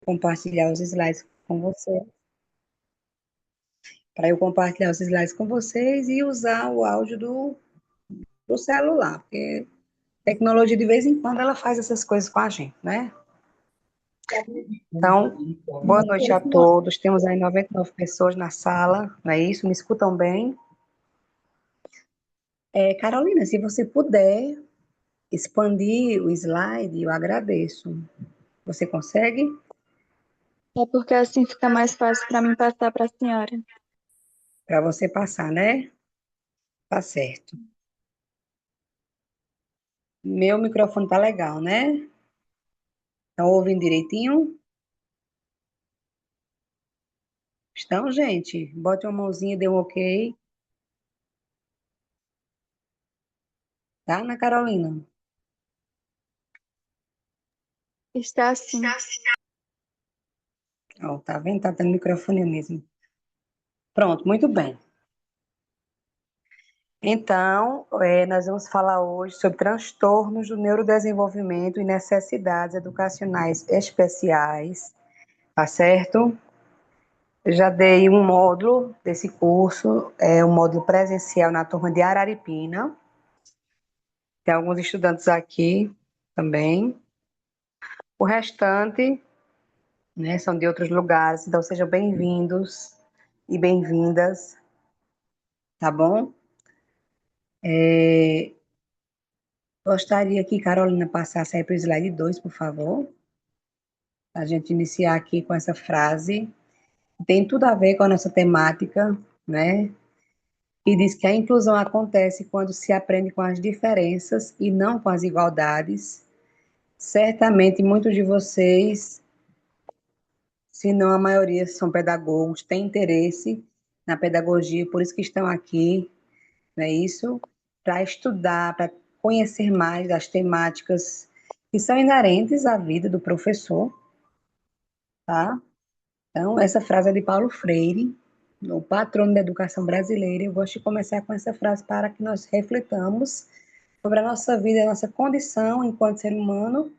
compartilhar os slides com você, para eu compartilhar os slides com vocês e usar o áudio do celular, porque a tecnologia de vez em quando ela faz essas coisas com a gente, né? Então, boa noite a todos. Temos aí 99 pessoas na sala, não é isso? Me escutam bem? Carolina, se você puder expandir o slide, eu agradeço. Você consegue? É porque assim fica mais fácil para mim passar para a senhora. Para você passar, né? Tá certo. Meu microfone tá legal, né? Estão ouvindo direitinho? Estão, gente? Bote uma mãozinha, dê um ok. Tá, Ana Carolina? Está assim. Ó, tá vendo? Tá tendo microfone mesmo. Pronto, muito bem. Então, nós vamos falar hoje sobre transtornos do neurodesenvolvimento e necessidades educacionais especiais, tá certo? Eu já dei um módulo desse curso, um módulo presencial na turma de Araripina. Tem alguns estudantes aqui também. O restante, né, são de outros lugares, então sejam bem-vindos e bem-vindas, tá bom? Gostaria que Carolina passasse aí para o slide 2, por favor. A gente iniciar aqui com essa frase. Tem tudo a ver com a nossa temática, né? E diz que a inclusão acontece quando se aprende com as diferenças e não com as igualdades. Certamente muitos de vocês, se não a maioria, são pedagogos, têm interesse na pedagogia, por isso que estão aqui, não é isso? Para estudar, para conhecer mais das temáticas que são inerentes à vida do professor, tá? Então, essa frase é de Paulo Freire, o patrono da educação brasileira. Eu gosto de começar com essa frase para que nós refletamos sobre a nossa vida, a nossa condição enquanto ser humano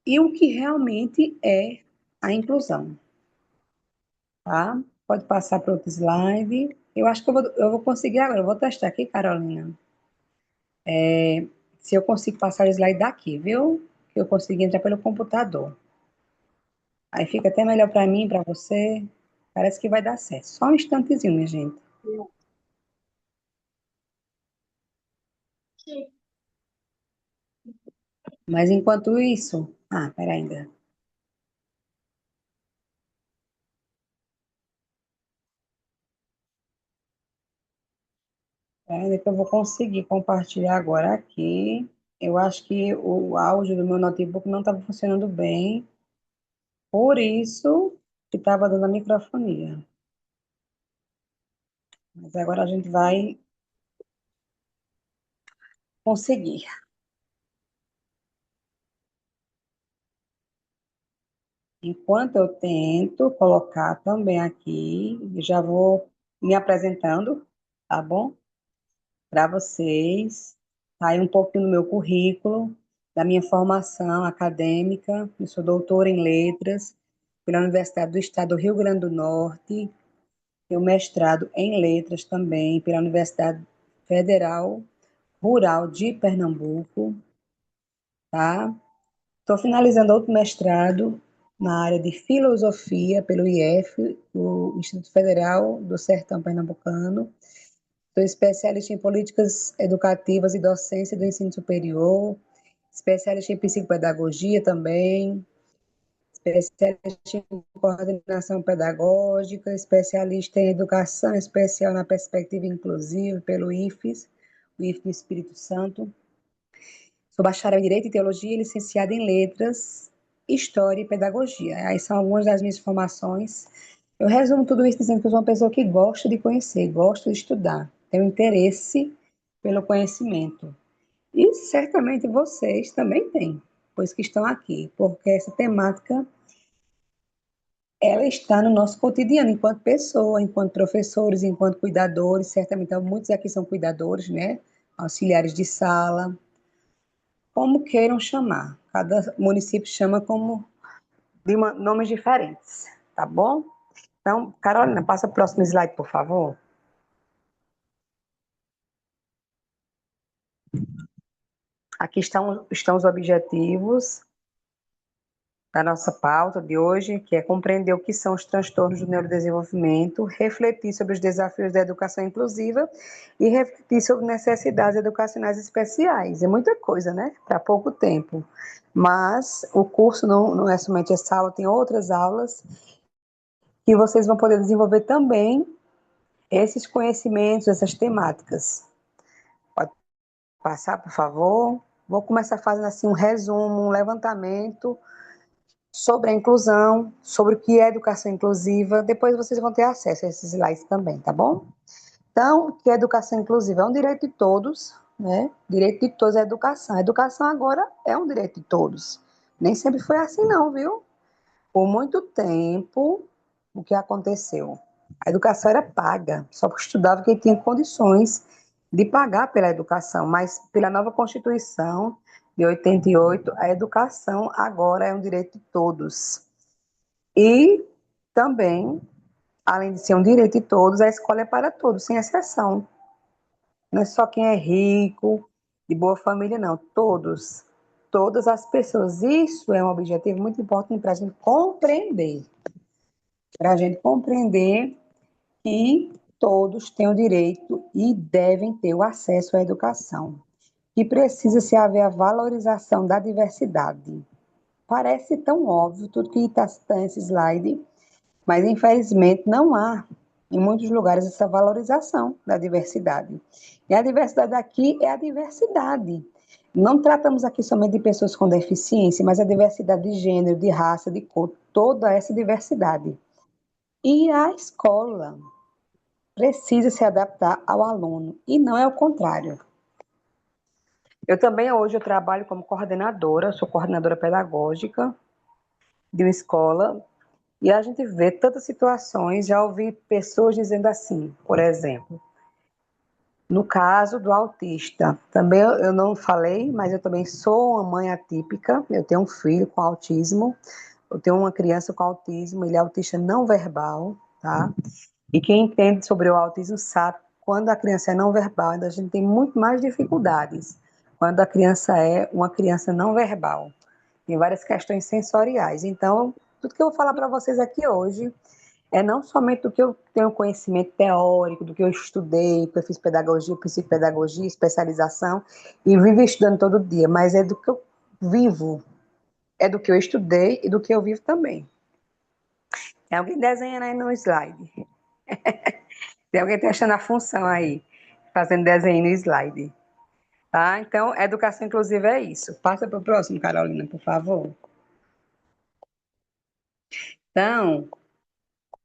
e o que realmente é a inclusão, tá? Pode passar para outro slide. Eu acho que eu vou conseguir agora, eu vou testar aqui, Carolina. Se eu consigo passar o slide daqui, viu? Que eu consigo entrar pelo computador. Aí fica até melhor para mim, para você. Parece que vai dar certo. Só um instantezinho, minha gente. Mas enquanto isso. Ah, pera ainda. Pera ainda que eu vou conseguir compartilhar agora aqui. Eu acho que o áudio do meu notebook não estava funcionando bem. Por isso que estava dando a microfonia. Mas agora a gente vai conseguir. Enquanto eu tento colocar também aqui, já vou me apresentando, tá bom? Para vocês. Tá aí um pouquinho do meu currículo, da minha formação acadêmica. Eu sou doutora em letras pela Universidade do Estado do Rio Grande do Norte. Tenho mestrado em letras também pela Universidade Federal Rural de Pernambuco, tá? Estou finalizando outro mestrado na área de filosofia pelo IF, o Instituto Federal do Sertão Pernambucano. Sou especialista em políticas educativas e docência do ensino superior, especialista em psicopedagogia também, especialista em coordenação pedagógica, especialista em educação especial na perspectiva inclusiva pelo IFES, o IFES do Espírito Santo. Sou bacharel em Direito e Teologia, licenciada em Letras, História e Pedagogia. Aí são algumas das minhas formações. Eu resumo tudo isso dizendo que eu sou uma pessoa que gosta de conhecer, gosto de estudar, tenho interesse pelo conhecimento. E certamente vocês também têm, pois que estão aqui, porque essa temática ela está no nosso cotidiano enquanto pessoa, enquanto professores, enquanto cuidadores, certamente muitos aqui são cuidadores, né? Auxiliares de sala, como queiram chamar. Cada município chama como de nomes diferentes, tá bom? Então, Carolina, passa o próximo slide, por favor. Aqui estão os objetivos da nossa pauta de hoje, que é compreender o que são os transtornos do neurodesenvolvimento, refletir sobre os desafios da educação inclusiva e refletir sobre necessidades educacionais especiais. É muita coisa, né? Para pouco tempo. Mas o curso não é somente essa aula, tem outras aulas que vocês vão poder desenvolver também esses conhecimentos, essas temáticas. Pode passar, por favor? Vou começar fazendo assim um resumo, um levantamento sobre a inclusão, sobre o que é educação inclusiva. Depois vocês vão ter acesso a esses slides também, tá bom? Então, o que é educação inclusiva? É um direito de todos, né? Direito de todos é a educação. A educação agora é um direito de todos. Nem sempre foi assim, não, viu? Por muito tempo, o que aconteceu? A educação era paga, só estudava quem tinha condições de pagar pela educação, mas pela nova Constituição de 88, a educação agora é um direito de todos. E também, além de ser um direito de todos, a escola é para todos, sem exceção. Não é só quem é rico, de boa família, não. Todos. Todas as pessoas. Isso é um objetivo muito importante para a gente compreender. Para a gente compreender que todos têm o direito e devem ter o acesso à educação. Que precisa se haver a valorização da diversidade. Parece tão óbvio tudo que está nesse slide, mas infelizmente não há em muitos lugares essa valorização da diversidade. E a diversidade aqui é a diversidade. Não tratamos aqui somente de pessoas com deficiência, mas a diversidade de gênero, de raça, de cor, toda essa diversidade. E a escola precisa se adaptar ao aluno, e não é o contrário. Eu também hoje eu trabalho como coordenadora, sou coordenadora pedagógica de uma escola, e a gente vê tantas situações, já ouvi pessoas dizendo assim, por exemplo, no caso do autista, também eu não falei, mas eu também sou uma mãe atípica, eu tenho um filho com autismo, eu tenho uma criança com autismo, ele é autista não verbal, tá? E quem entende sobre o autismo sabe que quando a criança é não verbal, a gente tem muito mais dificuldades quando a criança é uma criança não verbal. Tem várias questões sensoriais. Então, tudo que eu vou falar para vocês aqui hoje é não somente do que eu tenho conhecimento teórico, do que eu estudei, que eu fiz pedagogia, psicopedagogia, especialização, e vivo estudando todo dia, mas é do que eu vivo, é do que eu estudei e do que eu vivo também. Tem alguém desenhando aí no slide? Tem alguém testando a função aí, fazendo desenho no slide. Tá? Então, educação inclusiva é isso. Passa para o próximo, Carolina, por favor. Então,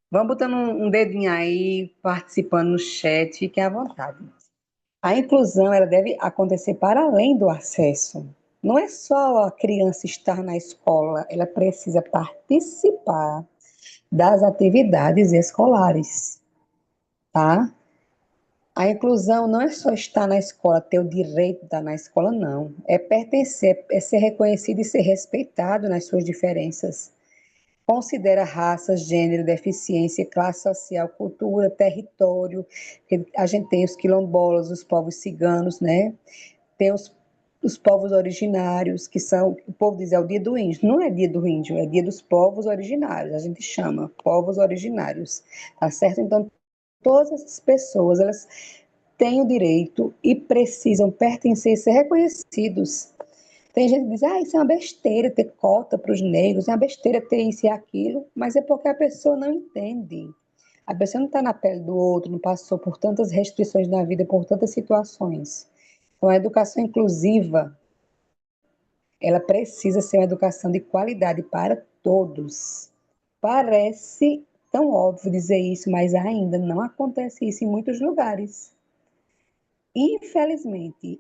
vamos botando um dedinho aí, participando no chat, fiquem à vontade. A inclusão ela deve acontecer para além do acesso. Não é só a criança estar na escola, ela precisa participar das atividades escolares, tá? A inclusão não é só estar na escola, ter o direito de estar na escola, não. É pertencer, é ser reconhecido e ser respeitado nas suas diferenças. Considera raça, gênero, deficiência, classe social, cultura, território. A gente tem os quilombolas, os povos ciganos, né? Tem os povos originários, que são, o povo diz, é o dia do índio. Não é dia do índio, é dia dos povos originários. A gente chama povos originários, tá certo? Então, todas essas pessoas, elas têm o direito e precisam pertencer e ser reconhecidos. Tem gente que diz, ah, isso é uma besteira ter cota para os negros, é uma besteira ter isso e aquilo, mas é porque a pessoa não entende. A pessoa não está na pele do outro, não passou por tantas restrições na vida, por tantas situações. Então, a educação inclusiva, ela precisa ser uma educação de qualidade para todos. Parece tão óbvio dizer isso, mas ainda não acontece isso em muitos lugares. Infelizmente,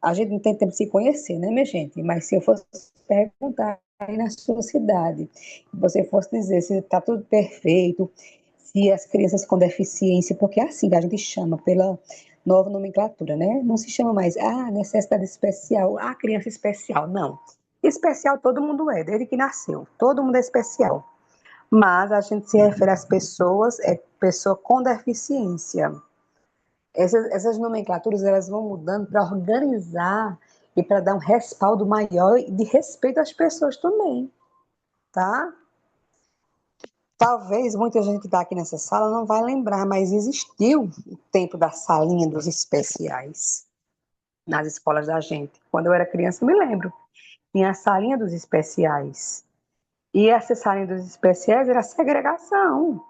a gente não tem tempo de se conhecer, né, minha gente? Mas se eu fosse perguntar aí na sua cidade, você fosse dizer se está tudo perfeito, se as crianças com deficiência, porque é assim que a gente chama pela nova nomenclatura, né? Não se chama mais, necessidade especial, criança especial, não. Especial todo mundo é, desde que nasceu. Todo mundo é especial. Mas a gente se refere às pessoas, é pessoa com deficiência. Essas nomenclaturas elas vão mudando para organizar e para dar um respaldo maior de respeito às pessoas também, tá? Talvez muita gente que está aqui nessa sala não vai lembrar, mas existiu o tempo da salinha dos especiais nas escolas da gente. Quando eu era criança, eu me lembro. Tinha a salinha dos especiais. E essa salinha dos especiais era segregação.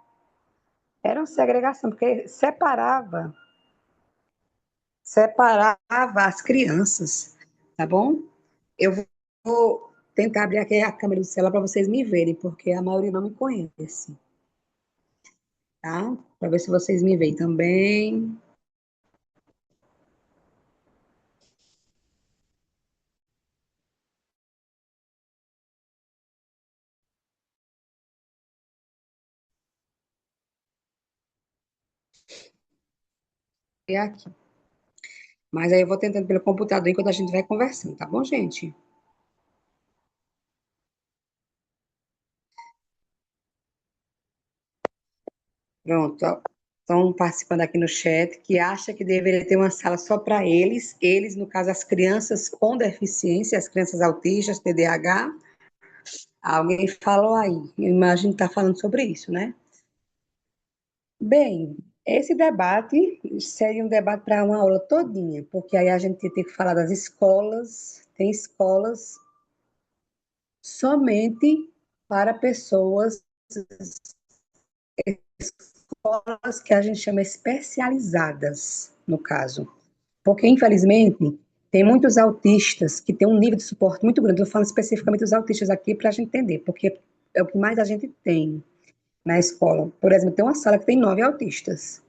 Era uma segregação, porque separava as crianças, tá bom? Eu vou tentar abrir aqui a câmera do celular para vocês me verem, porque a maioria não me conhece, tá? Para ver se vocês me veem também. E aqui. Mas aí eu vou tentando pelo computador enquanto a gente vai conversando, tá bom, gente? Pronto, ó. Estão participando aqui no chat que acha que deveria ter uma sala só para eles, no caso, as crianças com deficiência, as crianças autistas, TDAH. Alguém falou aí, eu imagino que está falando sobre isso, né? Bem, esse debate seria um debate para uma aula todinha, porque aí a gente tem que falar das escolas, tem escolas somente para pessoas, escolas que a gente chama especializadas, no caso. Porque, infelizmente, tem muitos autistas que têm um nível de suporte muito grande. Eu falo especificamente dos autistas aqui para a gente entender, porque é o que mais a gente tem na escola. Por exemplo, tem uma sala que tem 9 autistas.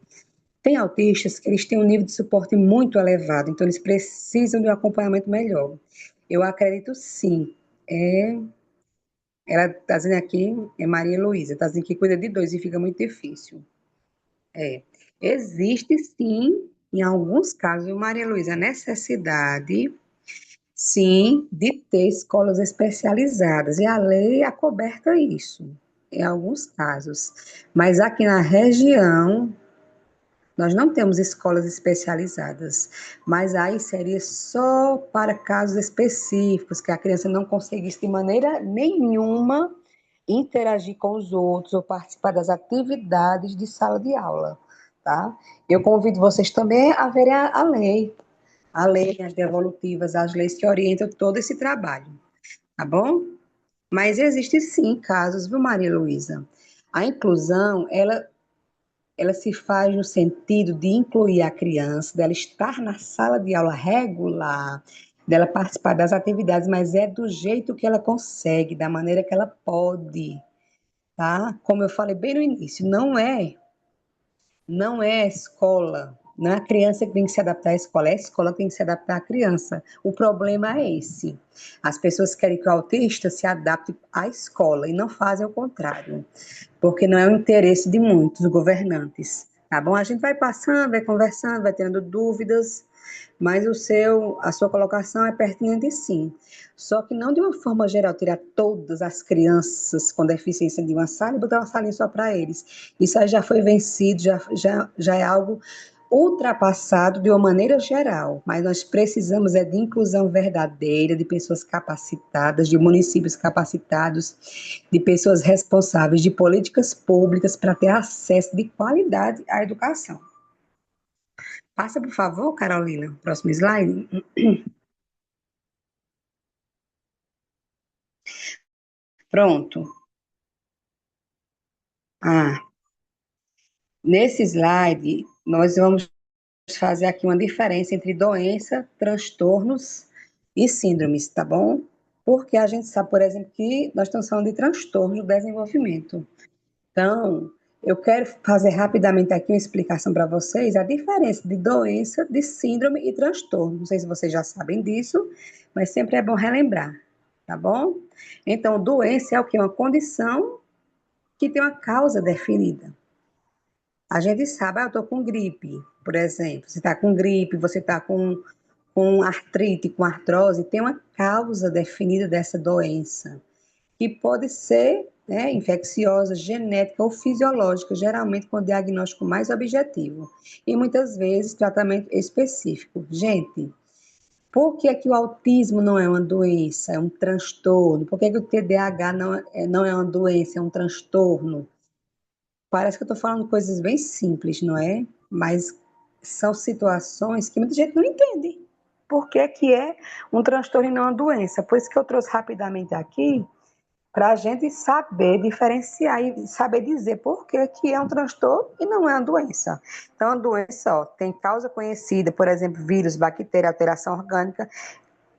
Tem autistas que eles têm um nível de suporte muito elevado, então eles precisam de um acompanhamento melhor. Eu acredito sim. É, ela está dizendo aqui, é Maria Heloísa, está dizendo que cuida de dois e fica muito difícil. É. Existe sim, em alguns casos, Maria Heloísa, a necessidade, sim, de ter escolas especializadas, e a lei acoberta isso, em alguns casos. Mas aqui na região, nós não temos escolas especializadas, mas aí seria só para casos específicos, que a criança não conseguisse de maneira nenhuma interagir com os outros ou participar das atividades de sala de aula, tá? Eu convido vocês também a verem a lei, as devolutivas, as leis que orientam todo esse trabalho, tá bom? Mas existe sim casos, viu, Maria Luísa? A inclusão, ela se faz no sentido de incluir a criança, dela estar na sala de aula regular, dela participar das atividades, mas é do jeito que ela consegue, da maneira que ela pode, tá? Como eu falei bem no início, não é a escola, não é a criança que tem que se adaptar à escola, é a escola que tem que se adaptar à criança. O problema é esse. As pessoas querem que o autista se adapte à escola e não fazem o contrário, porque não é o interesse de muitos governantes. Tá bom? A gente vai passando, vai conversando, vai tendo dúvidas, mas a sua colocação é pertinente sim. Só que não de uma forma geral, tirar todas as crianças com deficiência de uma sala e botar uma salinha só para eles. Isso aí já foi vencido, já é algo ultrapassado de uma maneira geral, mas nós precisamos de inclusão verdadeira, de pessoas capacitadas, de municípios capacitados, de pessoas responsáveis de políticas públicas para ter acesso de qualidade à educação. Passa, por favor, Carolina, próximo slide. Pronto. Ah, nesse slide, nós vamos fazer aqui uma diferença entre doença, transtornos e síndromes, tá bom? Porque a gente sabe, por exemplo, que nós estamos falando de transtorno do desenvolvimento. Então, eu quero fazer rapidamente aqui uma explicação para vocês a diferença de doença, de síndrome e transtorno. Não sei se vocês já sabem disso, mas sempre é bom relembrar, tá bom? Então, doença é o que? Uma condição que tem uma causa definida. A gente sabe, eu estou com gripe, por exemplo. Você está com gripe, você está com com artrite, com artrose, tem uma causa definida dessa doença, que pode ser, né, infecciosa, genética ou fisiológica, geralmente com diagnóstico mais objetivo. E muitas vezes tratamento específico. Gente, por que que o autismo não é uma doença, é um transtorno? Por que que o TDAH não é uma doença, é um transtorno? Parece que eu estou falando coisas bem simples, não é? Mas são situações que muita gente não entende. Por que que é um transtorno e não uma doença? Por isso que eu trouxe rapidamente aqui, para a gente saber diferenciar e saber dizer por que que é um transtorno e não é uma doença. Então, a doença ó, tem causa conhecida, por exemplo, vírus, bactéria, alteração orgânica.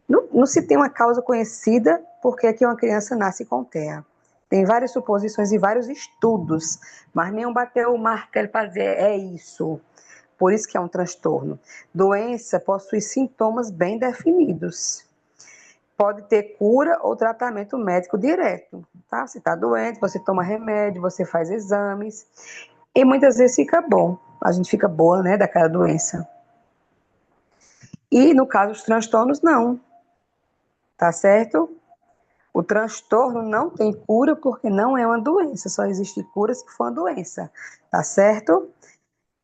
Não se tem uma causa conhecida por que que uma criança nasce com TEA. Tem várias suposições e vários estudos, mas nenhum bateu o martelo para dizer é isso. Por isso que é um transtorno. Doença possui sintomas bem definidos. Pode ter cura ou tratamento médico direto, tá? Se está doente, você toma remédio, você faz exames e muitas vezes fica bom. A gente fica boa, né, daquela doença. E no caso dos transtornos, não, tá certo? O transtorno não tem cura porque não é uma doença, só existe cura se for uma doença, tá certo?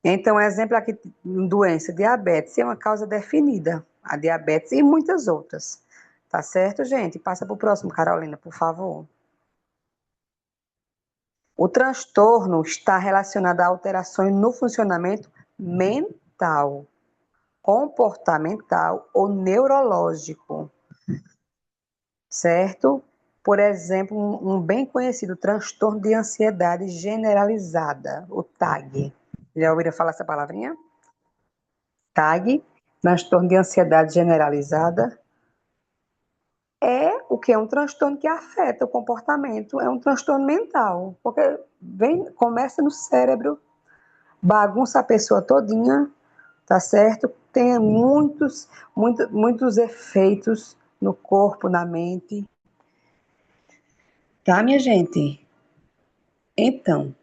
Então, exemplo aqui, doença, diabetes, é uma causa definida, a diabetes e muitas outras, tá certo, gente? Passa para o próximo, Carolina, por favor. O transtorno está relacionado a alterações no funcionamento mental, comportamental ou neurológico, certo? Por exemplo, um bem conhecido transtorno de ansiedade generalizada, o TAG. Já ouviram falar essa palavrinha? TAG, transtorno de ansiedade generalizada, é o que é um transtorno que afeta o comportamento, é um transtorno mental, porque começa no cérebro, bagunça a pessoa todinha, tá certo? Tem muitos efeitos no corpo, na mente, tá, minha gente? Então,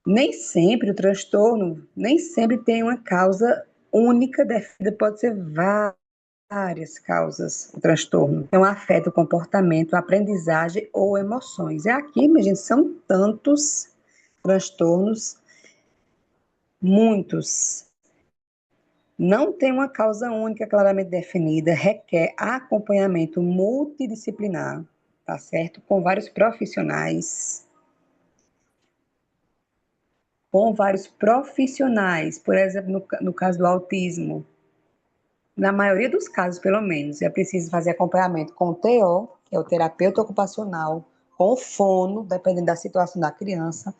nem sempre o transtorno, nem sempre tem uma causa única definida, pode ser várias causas o transtorno. Então, afeta o comportamento, a aprendizagem ou emoções. É aqui, minha gente, são tantos transtornos, muitos. Não tem uma causa única claramente definida, requer acompanhamento multidisciplinar, tá certo? Com vários profissionais, por exemplo, no caso do autismo, na maioria dos casos, pelo menos, é preciso fazer acompanhamento com o TO, que é o terapeuta ocupacional, com o fono, dependendo da situação da criança.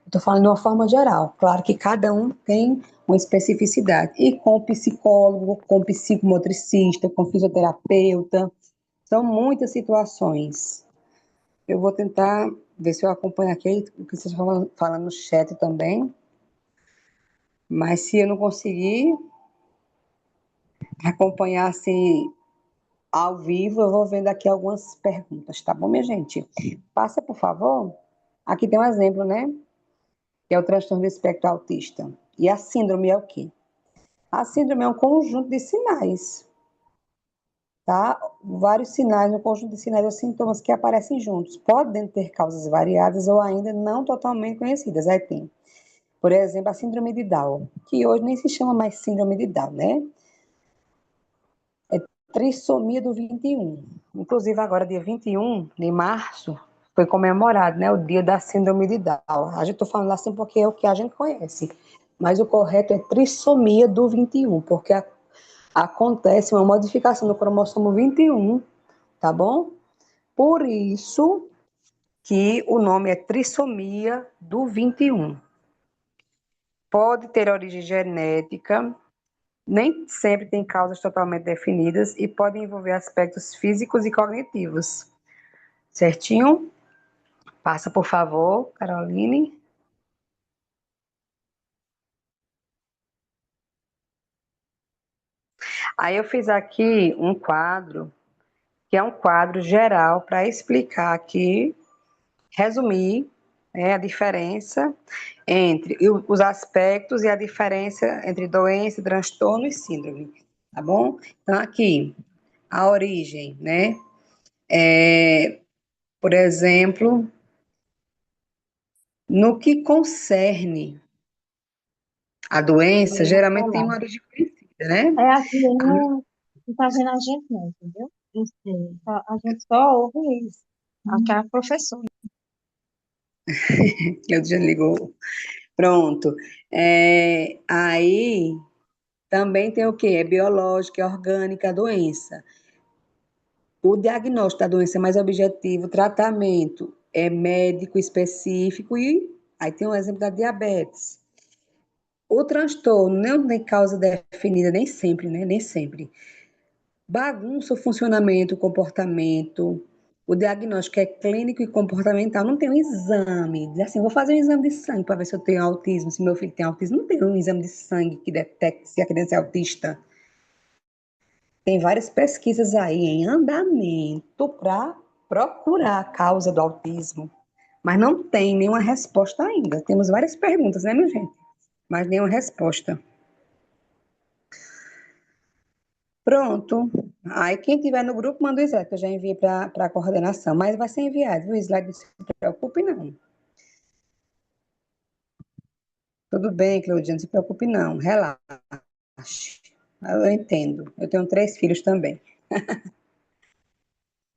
Estou falando de uma forma geral. Claro que cada um tem uma especificidade. E com psicólogo, com psicomotricista, com fisioterapeuta. São muitas situações. Eu vou tentar ver se eu acompanho aqui o que vocês estão falando no chat também. Mas se eu não conseguir acompanhar assim ao vivo, eu vou vendo aqui algumas perguntas, tá bom, minha gente? Passa, por favor. Aqui tem um exemplo, né? Que é o transtorno do espectro autista. E a síndrome é o quê? A síndrome é um conjunto de sinais, tá? Vários sinais, um conjunto de sinais ou sintomas que aparecem juntos. Podem ter causas variadas ou ainda não totalmente conhecidas. Aí tem, por exemplo, a síndrome de Down, que hoje nem se chama mais síndrome de Down, né? Trissomia do 21. Inclusive, agora, dia 21 de março, foi comemorado, né, o dia da síndrome de Down. A gente está falando assim porque é o que a gente conhece. Mas o correto é trissomia do 21, porque acontece uma modificação no cromossomo 21, tá bom? Por isso que o nome é trissomia do 21. Pode ter origem genética, nem sempre tem causas totalmente definidas e podem envolver aspectos físicos e cognitivos. Certinho? Passa, por favor, Caroline. Aí eu fiz aqui um quadro, que é um quadro geral para explicar aqui, resumir, a diferença entre os aspectos e a diferença entre doença, transtorno e síndrome. tá bom? Então, aqui, a origem, né? É, por exemplo, no que concerne a doença, Eu vou geralmente tem falar. uma origem conhecida, né? É aqui, ele não tá vendo a gente não, entendeu? A gente só ouve isso. Aqui é a professora. Eu já ligou. Pronto. Aí também tem o quê? É biológica, é orgânica a doença. O diagnóstico da doença é mais objetivo, o tratamento é médico específico e aí tem um exemplo da diabetes. O transtorno não tem causa definida nem sempre, né? Nem sempre. Bagunça o funcionamento, o comportamento. O diagnóstico é clínico e comportamental. Não tem um exame. Diz assim, vou fazer um exame de sangue para ver se eu tenho autismo, se meu filho tem autismo. Não tem um exame de sangue que detecte se a criança é autista. Tem várias pesquisas aí em andamento para procurar a causa do autismo, mas não tem nenhuma resposta ainda. Temos várias perguntas, né, minha gente? Mas nenhuma resposta. Pronto. Aí quem tiver no grupo, manda o slide, que eu já enviei para a coordenação. Mas vai ser enviado, viu? O slide, não se preocupe, não. Tudo bem, Claudinha, não se preocupe, não. Relaxe. Eu entendo. Eu tenho 3 filhos também.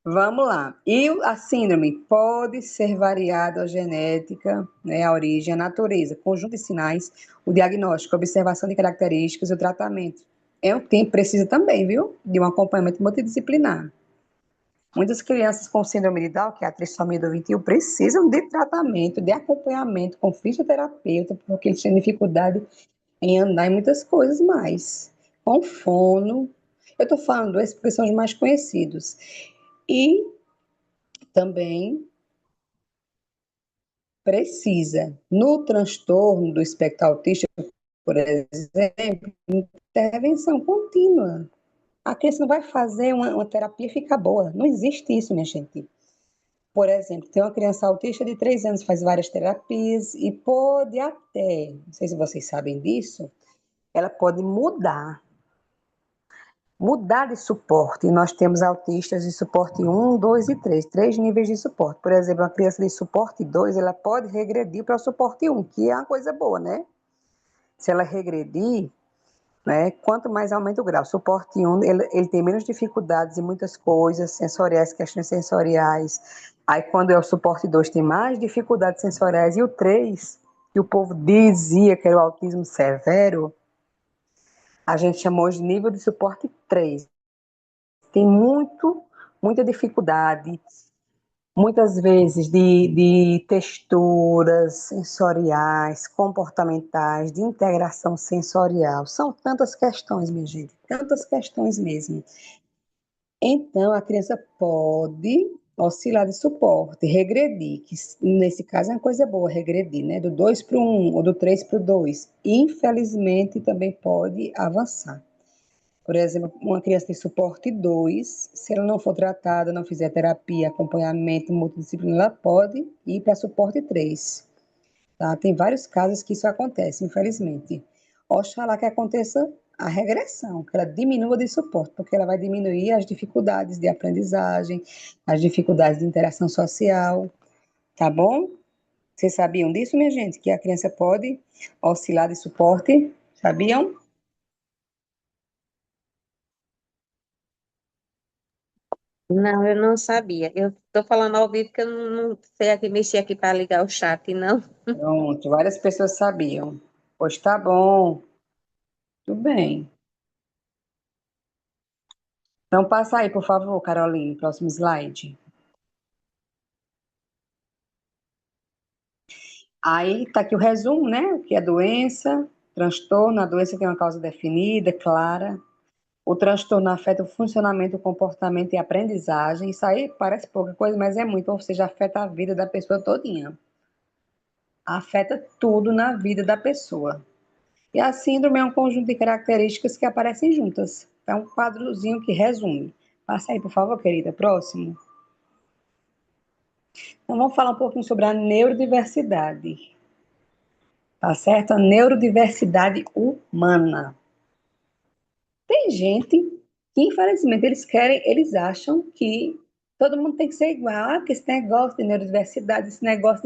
Vamos lá. E a síndrome pode ser variada a genética, né, a origem, a natureza, conjunto de sinais, o diagnóstico, a observação de características e o tratamento. É um tempo precisa também, viu? De um acompanhamento multidisciplinar. Muitas crianças com síndrome de Down, que é a trissomia do 21, precisam de tratamento, de acompanhamento com fisioterapeuta, porque eles têm dificuldade em andar em muitas coisas mais. Com fono. Eu estou falando esses porque são os mais conhecidos. E também precisa, no transtorno do espectro autista, por exemplo, intervenção contínua. A criança não vai fazer uma terapia e ficar boa. Não existe isso, minha gente. Por exemplo, tem uma criança autista de 3 anos, faz várias terapias e pode até, não sei se vocês sabem disso, ela pode mudar de suporte. E nós temos autistas de suporte 1, 2 e 3, 3 níveis de suporte. Por exemplo, uma criança de suporte 2, ela pode regredir para o suporte 1, que é uma coisa boa, né? Se ela regredir, né, quanto mais aumenta o grau. Suporte 1, ele tem menos dificuldades em muitas coisas, sensoriais, questões sensoriais. Aí, quando é o suporte 2, tem mais dificuldades sensoriais. E o 3, que o povo dizia que era o autismo severo, a gente chamou de nível de suporte 3. Tem muita dificuldade, muitas vezes de texturas sensoriais, comportamentais, de integração sensorial. São tantas questões, minha gente, tantas questões mesmo. Então, a criança pode oscilar de suporte, regredir, que nesse caso é uma coisa boa, regredir, né? Do 2 para o 1 ou do 3 para o 2. Infelizmente, também pode avançar. Por exemplo, uma criança de suporte 2, se ela não for tratada, não fizer terapia, acompanhamento multidisciplinar, ela pode ir para suporte 3. Tá? Tem vários casos que isso acontece, infelizmente. Oxalá que aconteça a regressão, que ela diminua de suporte, porque ela vai diminuir as dificuldades de aprendizagem, as dificuldades de interação social, tá bom? Vocês sabiam disso, minha gente? Que a criança pode oscilar de suporte? Sabiam? Não, eu não sabia. Eu estou falando ao vivo que eu não sei aqui mexer aqui para ligar o chat, não. Pronto, várias pessoas sabiam. Pois tá bom, tudo bem. Então passa aí, por favor, Caroline, próximo slide. Aí tá aqui o resumo, né? O que é doença, transtorno, a doença tem uma causa definida, clara. O transtorno afeta o funcionamento, o comportamento e a aprendizagem. Isso aí parece pouca coisa, mas é muito, ou seja, afeta a vida da pessoa todinha. Afeta tudo na vida da pessoa. E a síndrome é um conjunto de características que aparecem juntas. É um quadrozinho que resume. Passa aí, por favor, querida. Próximo. Então, vamos falar um pouquinho sobre a neurodiversidade. Tá certo? A neurodiversidade humana. Tem gente que, infelizmente, eles acham que todo mundo tem que ser igual, porque esse negócio de neurodiversidade, esse negócio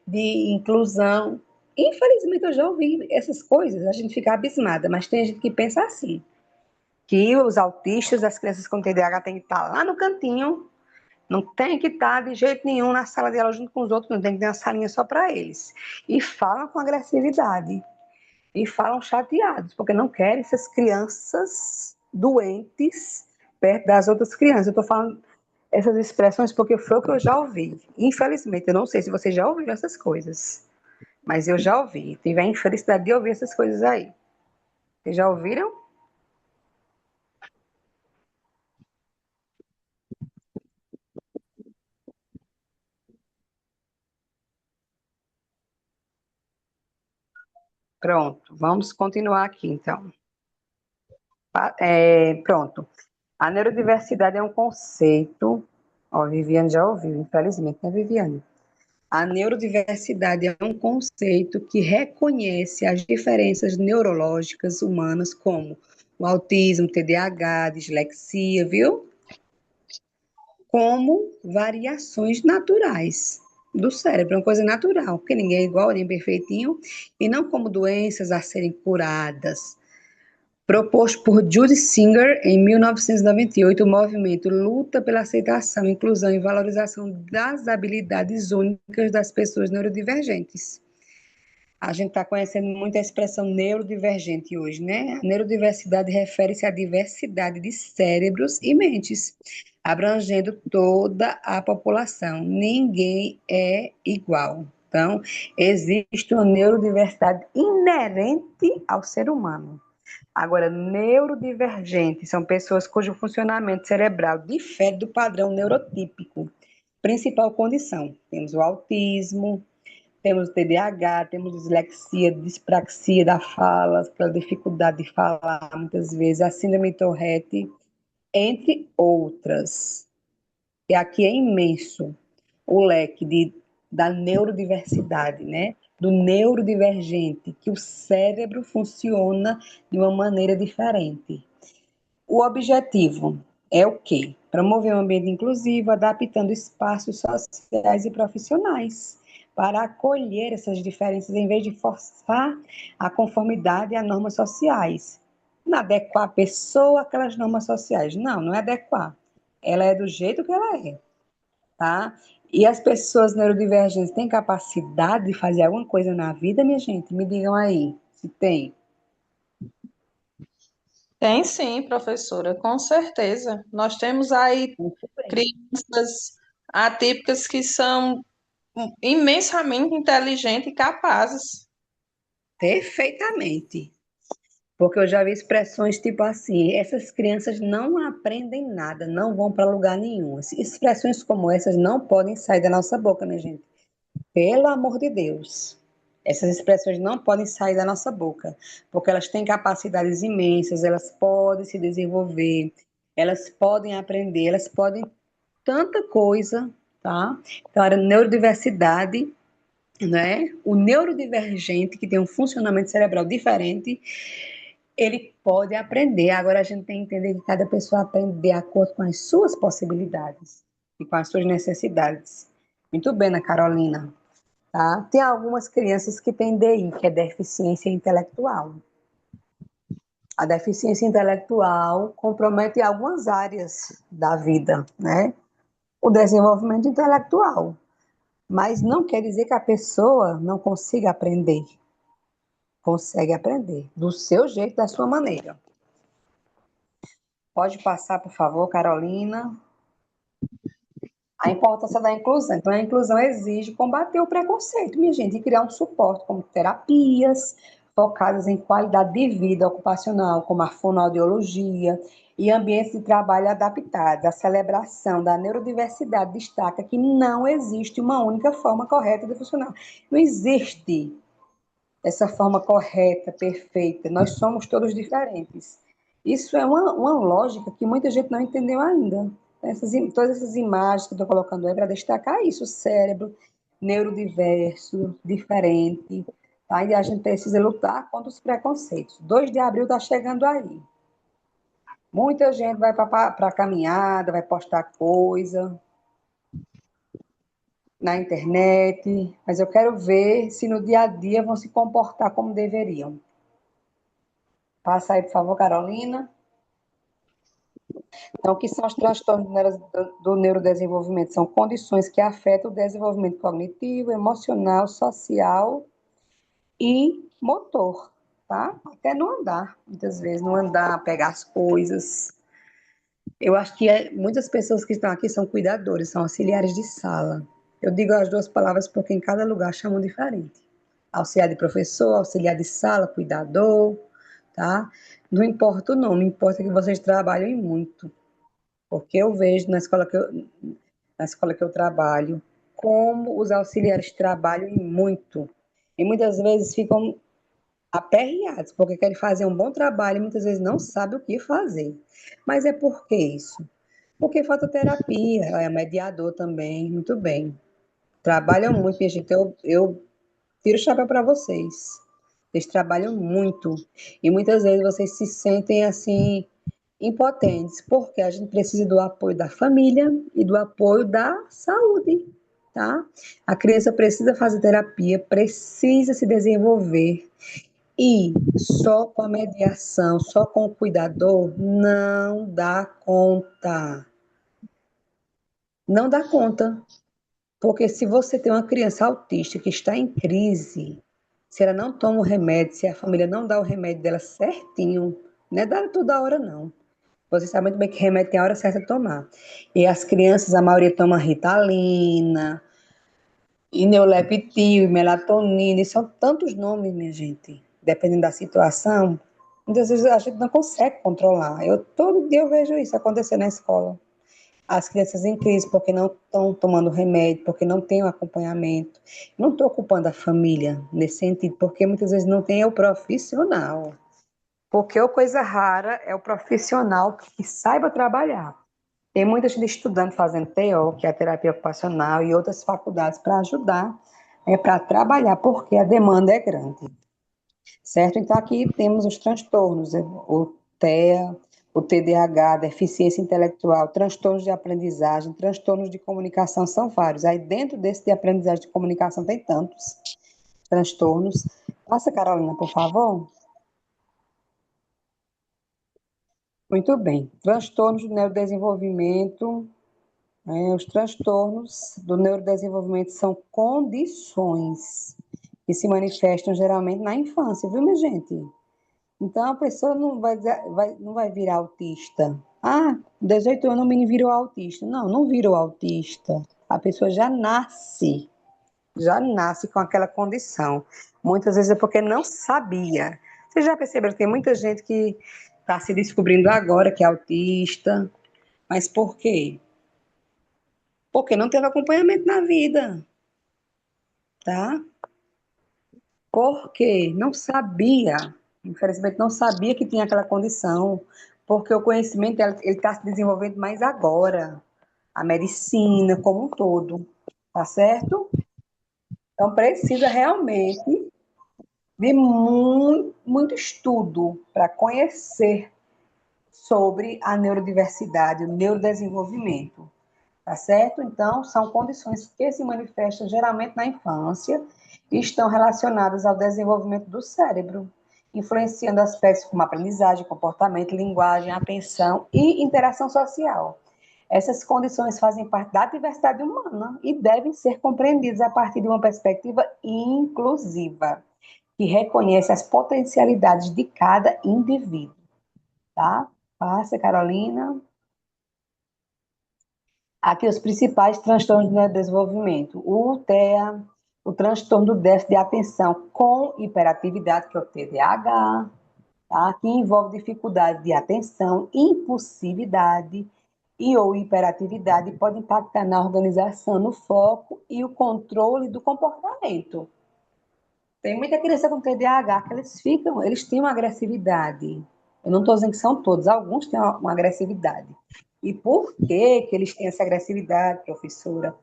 de inclusão. Infelizmente, eu já ouvi essas coisas, a gente fica abismada, mas tem gente que pensa assim, que os autistas, as crianças com TDAH têm que estar lá no cantinho, não tem que estar de jeito nenhum na sala de aula junto com os outros, não tem que ter uma salinha só para eles. E falam com agressividade e falam chateados, porque não querem essas crianças doentes perto das outras crianças. Eu estou falando essas expressões porque foi o que eu já ouvi. Infelizmente, eu não sei se você já ouviu essas coisas, mas eu já ouvi. Tive a infelicidade de ouvir essas coisas aí. Vocês já ouviram? Pronto, vamos continuar aqui então. Pronto. A neurodiversidade é um conceito. Ó, Viviane já ouviu, infelizmente, né, Viviane? A neurodiversidade é um conceito que reconhece as diferenças neurológicas humanas, como o autismo, TDAH, dislexia, viu? Como variações naturais do cérebro, é uma coisa natural, porque ninguém é igual nem perfeitinho, e não como doenças a serem curadas. Proposto por Judy Singer em 1998, o movimento luta pela aceitação, inclusão e valorização das habilidades únicas das pessoas neurodivergentes. A gente está conhecendo muito a expressão neurodivergente hoje, né? A neurodiversidade refere-se à diversidade de cérebros e mentes, abrangendo toda a população. Ninguém é igual. Então, existe uma neurodiversidade inerente ao ser humano. Agora, neurodivergentes são pessoas cujo funcionamento cerebral difere do padrão neurotípico. Principal condição: temos o autismo, temos o TDAH, temos dislexia, dispraxia da fala, aquela dificuldade de falar muitas vezes, a síndrome de Tourette, entre outras. E aqui é imenso o leque da neurodiversidade, né? Do neurodivergente, que o cérebro funciona de uma maneira diferente. O objetivo é o quê? Promover um ambiente inclusivo, adaptando espaços sociais e profissionais para acolher essas diferenças, em vez de forçar a conformidade a normas sociais. Não adequar a pessoa àquelas normas sociais. Não, não é adequar. Ela é do jeito que ela é, tá? E as pessoas neurodivergentes têm capacidade de fazer alguma coisa na vida, minha gente? Me digam aí, se tem. Tem sim, professora, com certeza. Nós temos aí Muito bem. crianças atípicas que são imensamente inteligentes e capazes. Perfeitamente. Porque eu já vi expressões tipo assim: essas crianças não aprendem nada, não vão para lugar nenhum. Expressões como essas não podem sair da nossa boca, minha gente. Pelo amor de Deus. Essas expressões não podem sair da nossa boca, porque elas têm capacidades imensas, elas podem se desenvolver, elas podem aprender, elas podem tanta coisa, tá? Então, a neurodiversidade, né? O neurodivergente, que tem um funcionamento cerebral diferente, ele pode aprender. Agora a gente tem que entender que cada pessoa aprende de acordo com as suas possibilidades e com as suas necessidades. Muito bem, Ana Carolina. Tá? Tem algumas crianças que têm DI, que é deficiência intelectual. A deficiência intelectual compromete algumas áreas da vida, né? O desenvolvimento intelectual. Mas não quer dizer que a pessoa não consiga aprender. Consegue aprender, do seu jeito, da sua maneira. Pode passar, por favor, Carolina. A importância da inclusão. Então, a inclusão exige combater o preconceito, minha gente, e criar um suporte, como terapias focadas em qualidade de vida ocupacional, como a fonoaudiologia, e ambientes de trabalho adaptados. A celebração da neurodiversidade destaca que não existe uma única forma correta de funcionar. Não existe essa forma correta, perfeita. Nós somos todos diferentes. Isso é uma lógica que muita gente não entendeu ainda. Todas essas imagens que eu estou colocando aí para destacar isso, o cérebro neurodiverso, diferente, tá? E a gente precisa lutar contra os preconceitos. 2 de abril está chegando aí. Muita gente vai para a caminhada, vai postar coisa na internet, mas eu quero ver se no dia a dia vão se comportar como deveriam. Passa aí, por favor, Carolina. Então, o que são os transtornos do neurodesenvolvimento? São condições que afetam o desenvolvimento cognitivo, emocional, social e motor, tá? Até no andar, muitas vezes, no andar, pegar as coisas. Eu acho que muitas pessoas que estão aqui são cuidadores, são auxiliares de sala. Eu digo as duas palavras porque em cada lugar chamam diferente. Auxiliar de professor, auxiliar de sala, cuidador, tá? Não importa o nome, importa que vocês trabalhem muito. Porque eu vejo na escola que eu trabalho como os auxiliares trabalham e muito. E muitas vezes ficam aperreados, porque querem fazer um bom trabalho e muitas vezes não sabem o que fazer. Mas é por que isso? Porque falta terapia, é mediador também, muito bem. Trabalham muito, minha gente. Eu tiro o chapéu para vocês. Eles trabalham muito. E muitas vezes vocês se sentem assim, impotentes, porque a gente precisa do apoio da família e do apoio da saúde, tá? A criança precisa fazer terapia, precisa se desenvolver. E só com a mediação, só com o cuidador, não dá conta. Não dá conta. Porque se você tem uma criança autista que está em crise, se ela não toma o remédio, se a família não dá o remédio dela certinho, não é dar toda hora, não. Você sabe muito bem que remédio tem a hora certa de tomar. E as crianças, a maioria toma Ritalina, e Neuleptil, melatonina, e são tantos nomes, minha gente. Dependendo da situação, muitas vezes a gente não consegue controlar. Todo dia eu vejo isso acontecer na escola. As crianças em crise porque não estão tomando remédio, porque não tem o acompanhamento. Não estou culpando a família nesse sentido, porque muitas vezes não tem o profissional. Porque a coisa rara é o profissional que saiba trabalhar. Tem muita gente estudando, fazendo TO, que é a terapia ocupacional, e outras faculdades para ajudar, para trabalhar, porque a demanda é grande. Certo? Então, aqui temos os transtornos, o TEA, o TDAH, deficiência intelectual, transtornos de aprendizagem, transtornos de comunicação, são vários. Aí, dentro desse de aprendizagem de comunicação, tem tantos transtornos. Passa, Carolina, por favor. Muito bem. Transtornos do neurodesenvolvimento. Os transtornos do neurodesenvolvimento são condições que se manifestam geralmente na infância, viu, minha gente? Então, a pessoa não vai virar autista. Ah, 18 anos o menino virou autista. Não, não virou autista. A pessoa já nasce com aquela condição. Muitas vezes é porque não sabia. Vocês já perceberam que tem muita gente que está se descobrindo agora que é autista. Mas por quê? Porque não teve acompanhamento na vida, tá? Porque não sabia, infelizmente não sabia que tinha aquela condição, porque o conhecimento ele está se desenvolvendo mais agora, a medicina como um todo, tá certo? Então precisa realmente de muito, muito estudo para conhecer sobre a neurodiversidade, o neurodesenvolvimento, tá certo? Então, são condições que se manifestam geralmente na infância e estão relacionadas ao desenvolvimento do cérebro, influenciando aspectos como aprendizagem, comportamento, linguagem, atenção e interação social. Essas condições fazem parte da diversidade humana e devem ser compreendidas a partir de uma perspectiva inclusiva, que reconhece as potencialidades de cada indivíduo, tá? Passa, Carolina. Aqui os principais transtornos do desenvolvimento. O TEA, o transtorno do déficit de atenção com hiperatividade, que é o TDAH, tá? Que envolve dificuldade de atenção, impulsividade e ou hiperatividade, pode impactar na organização, no foco e o controle do comportamento. Tem muita criança com TDAH que eles têm uma agressividade. Eu não estou dizendo que são todos, alguns têm uma agressividade. E por que eles têm essa agressividade, professora?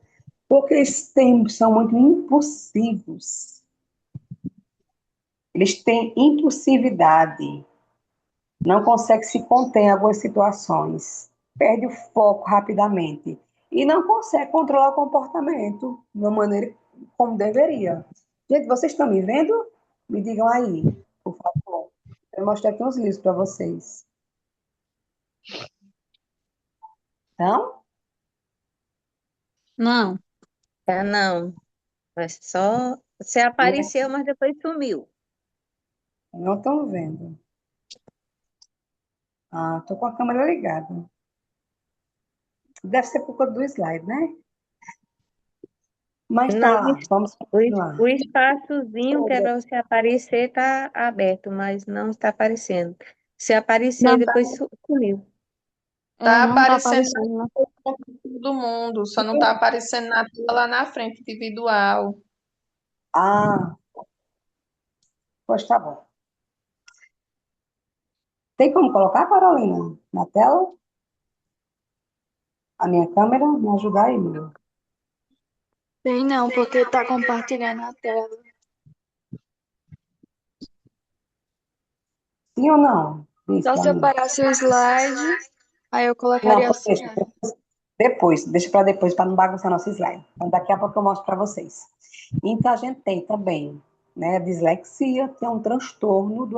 Porque são muito impulsivos. Eles têm impulsividade. não consegue se conter em algumas situações, perde o foco rapidamente e não consegue controlar o comportamento de uma maneira como deveria. Gente, vocês estão me vendo? Me digam aí, por favor. Eu vou mostrar aqui uns livros para vocês. Então, Não. Ah, não, mas só você apareceu, mas depois sumiu. não estão vendo. Ah, estou com a câmera ligada. Deve ser por conta do slide, né? Mas Não, tá lá, vamos o continuar. espaçozinho que é para você aparecer está aberto, mas não está aparecendo. Se aparecer, Não tá, depois sumiu. Tá não tá aparecendo aparecendo, né? para todo mundo, só não tá aparecendo na tela lá na frente, individual. Ah, pois tá bom. Tem como colocar, Carolina, na tela? A minha câmera? Me ajudar aí, meu. Tem não, porque tá compartilhando a tela. Sim ou não? Diz Só pra se eu mim. parasse o slide, aí eu Não, colocaria assim. deixa. Depois, deixa para depois, para não bagunçar nosso slide. Então, daqui a pouco eu mostro para vocês. Então, a gente tem também, né, a dislexia, que é um transtorno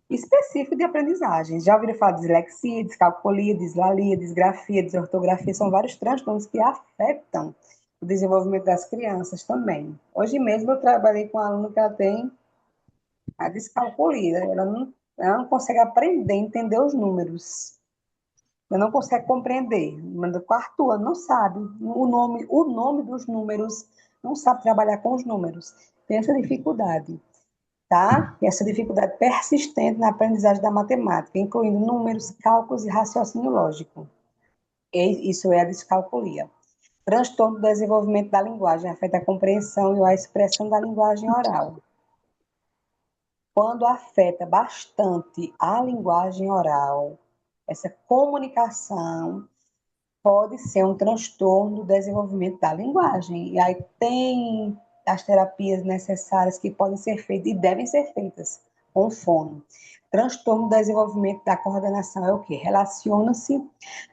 específico de aprendizagem. Já ouviram falar de dislexia, descalculia, dislalia, disgrafia, desortografia? São vários transtornos que afetam o desenvolvimento das crianças também. Hoje mesmo eu trabalhei com uma aluna que ela tem a descalculia, ela não consegue aprender, entender os números. Ela não consegue compreender. No quarto ano não sabe o nome dos números, não sabe trabalhar com os números. Tem essa dificuldade, tá? E essa dificuldade persistente na aprendizagem da matemática, incluindo números, cálculos e raciocínio lógico. Isso é a descalculia. Transtorno do desenvolvimento da linguagem, afeta a compreensão e a expressão da linguagem oral. Quando afeta bastante a linguagem oral, essa comunicação pode ser um transtorno do desenvolvimento da linguagem. E aí tem as terapias necessárias que podem ser feitas e devem ser feitas com fono. Transtorno do desenvolvimento da coordenação é o quê? Relaciona-se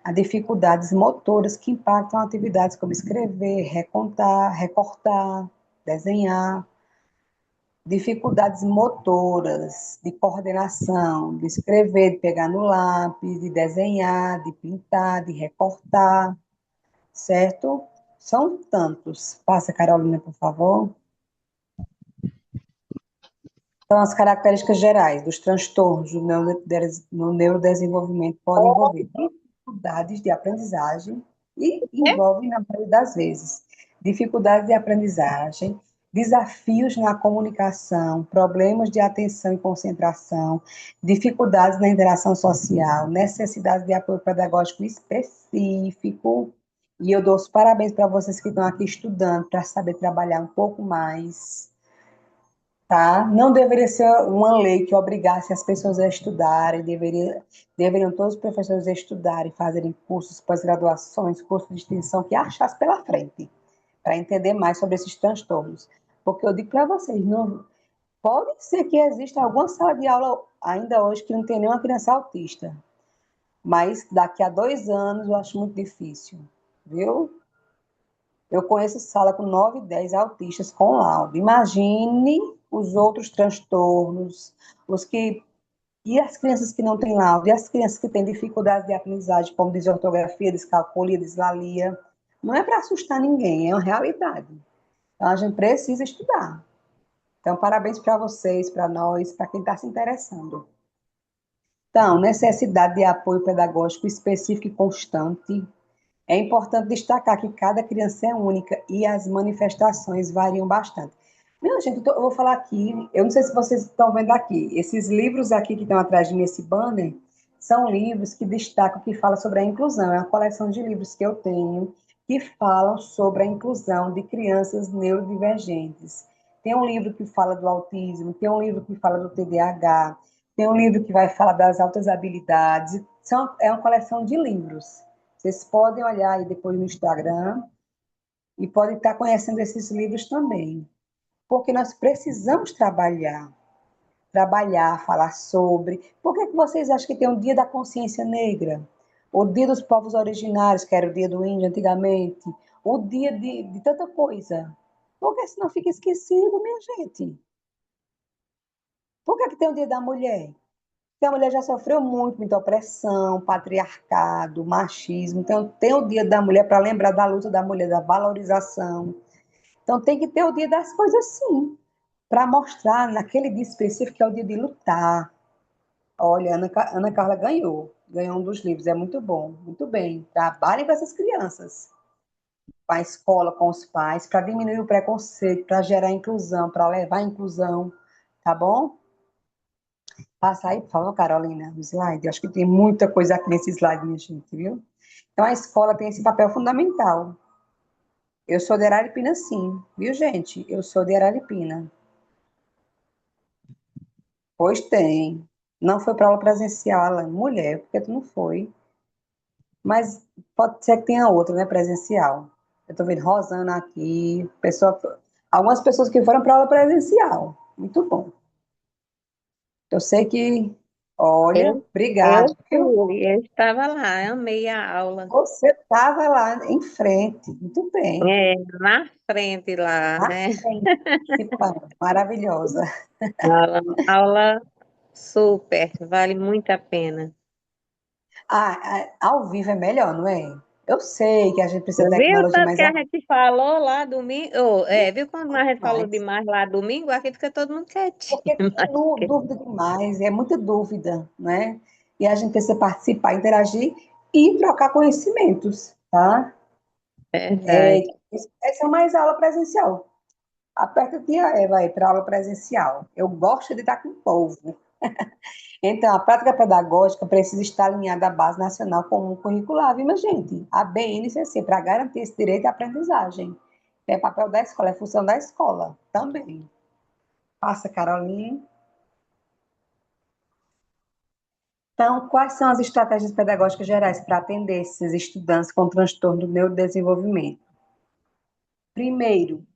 a dificuldades motoras que impactam atividades como escrever, recontar, recortar, desenhar, dificuldades motoras, de coordenação, de escrever, de pegar no lápis, de desenhar, de pintar, de recortar, certo? São tantos. Passa, Carolina, por favor. Então, as características gerais dos transtornos no neurodesenvolvimento podem envolver dificuldades de aprendizagem e envolvem, na maioria das vezes, dificuldades de aprendizagem, desafios na comunicação, problemas de atenção e concentração, dificuldades na interação social, necessidade de apoio pedagógico específico. E eu dou os parabéns para vocês que estão aqui estudando para saber trabalhar um pouco mais, tá? Não deveria ser uma lei que obrigasse as pessoas a estudarem, deveriam todos os professores estudarem, fazerem cursos, pós-graduações, cursos de extensão que achasse pela frente, para entender mais sobre esses transtornos. Porque eu digo para vocês, não, pode ser que exista alguma sala de aula ainda hoje que não tenha nenhuma criança autista, mas daqui a 2 anos eu acho muito difícil, viu? Eu conheço sala com 9, 10 autistas com laudo. Imagine os outros transtornos, os que e as crianças que não têm laudo, e as crianças que têm dificuldade de aprendizagem, como desortografia, descalculia, dislalia. Não é para assustar ninguém, é uma realidade. Então, a gente precisa estudar. Então, parabéns para vocês, para nós, para quem está se interessando. Então, necessidade de apoio pedagógico específico e constante. É importante destacar que cada criança é única e as manifestações variam bastante. Minha gente, eu vou falar aqui, eu não sei se vocês estão vendo aqui, esses livros aqui que estão atrás de mim, esse banner, são livros que destacam, que falam sobre a inclusão. É uma coleção de livros que eu tenho que falam sobre a inclusão de crianças neurodivergentes. Tem um livro que fala do autismo, tem um livro que fala do TDAH, tem um livro que vai falar das altas habilidades. É uma coleção de livros. Vocês podem olhar aí depois no Instagram e podem estar conhecendo esses livros também. Porque nós precisamos trabalhar. trabalhar, falar sobre. Por que que vocês acham que tem um Dia da Consciência Negra? O Dia dos Povos Originários, que era o Dia do Índio antigamente, o dia de tanta coisa. Porque senão fica esquecido, minha gente. Por que que tem o Dia da Mulher? Porque a mulher já sofreu muito, muita opressão, patriarcado, machismo. Então, tem o Dia da Mulher para lembrar da luta da mulher, da valorização. Então, tem que ter o Dia das coisas, sim, para mostrar naquele dia específico que é o dia de lutar. Olha, Ana Carla ganhou um dos livros, é muito bom, muito bem. Trabalhem com essas crianças, com a escola, com os pais, para diminuir o preconceito, para gerar inclusão, para levar a inclusão, tá bom? Passa aí, por favor, Carolina, o slide. Eu acho que tem muita coisa aqui nesse slide, minha gente, viu? Então, a escola tem esse papel fundamental. Eu sou de Araripina, sim, viu, gente? Eu sou de Araripina. Pois tem. Não foi para aula presencial, Alan. Mulher, porque tu não foi. Mas pode ser que tenha outra, né, presencial. Eu tô vendo Rosana aqui, algumas pessoas que foram para aula presencial. Muito bom. Eu sei que, olha, Eu, obrigado, eu viu? fui, eu estava lá, amei a aula. Você estava lá em frente, muito bem. É, na frente lá, Na né? frente, participando. Maravilhosa. Aula super, vale muito a pena. Ao vivo é melhor, não é? Eu sei que a gente precisa de Viu tecnologia, tanto mas que a gente falou lá domingo? Viu quando a gente falou mais. demais lá domingo? Aqui fica todo mundo quietinho. Porque tem dúvida demais, é muita dúvida, né? E a gente precisa participar, interagir e trocar conhecimentos, tá? Verdade. Essa é mais aula presencial. Aperta a tia Eva aí para aula presencial. Eu gosto de estar com o povo. Então, a prática pedagógica precisa estar alinhada à Base Nacional Comum Curricular, viu, minha gente? A BNCC, para garantir esse direito à aprendizagem. É papel da escola, é função da escola também. Passa, Carolina. Então, quais são as estratégias pedagógicas gerais para atender esses estudantes com transtorno do neurodesenvolvimento? Primeiro,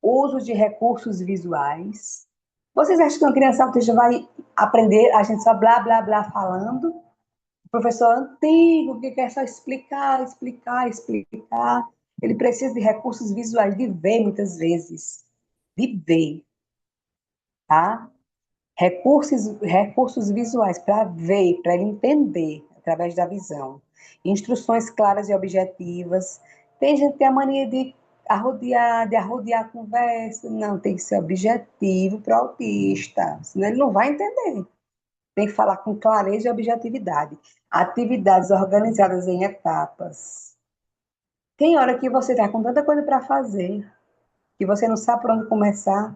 uso de recursos visuais. Vocês acham que uma criança autista vai aprender a gente só blá, blá, blá falando? O professor antigo que quer só explicar, explicar, explicar. Ele precisa de recursos visuais, de ver muitas vezes. De ver, tá? Recursos visuais para ver, para ele entender através da visão. Instruções claras e objetivas. Tem gente que tem a mania de arrodear a conversa. Não, tem que ser objetivo para o autista, senão ele não vai entender. Tem que falar com clareza e objetividade. Atividades organizadas em etapas. Tem hora que você está com tanta coisa para fazer, que você não sabe por onde começar.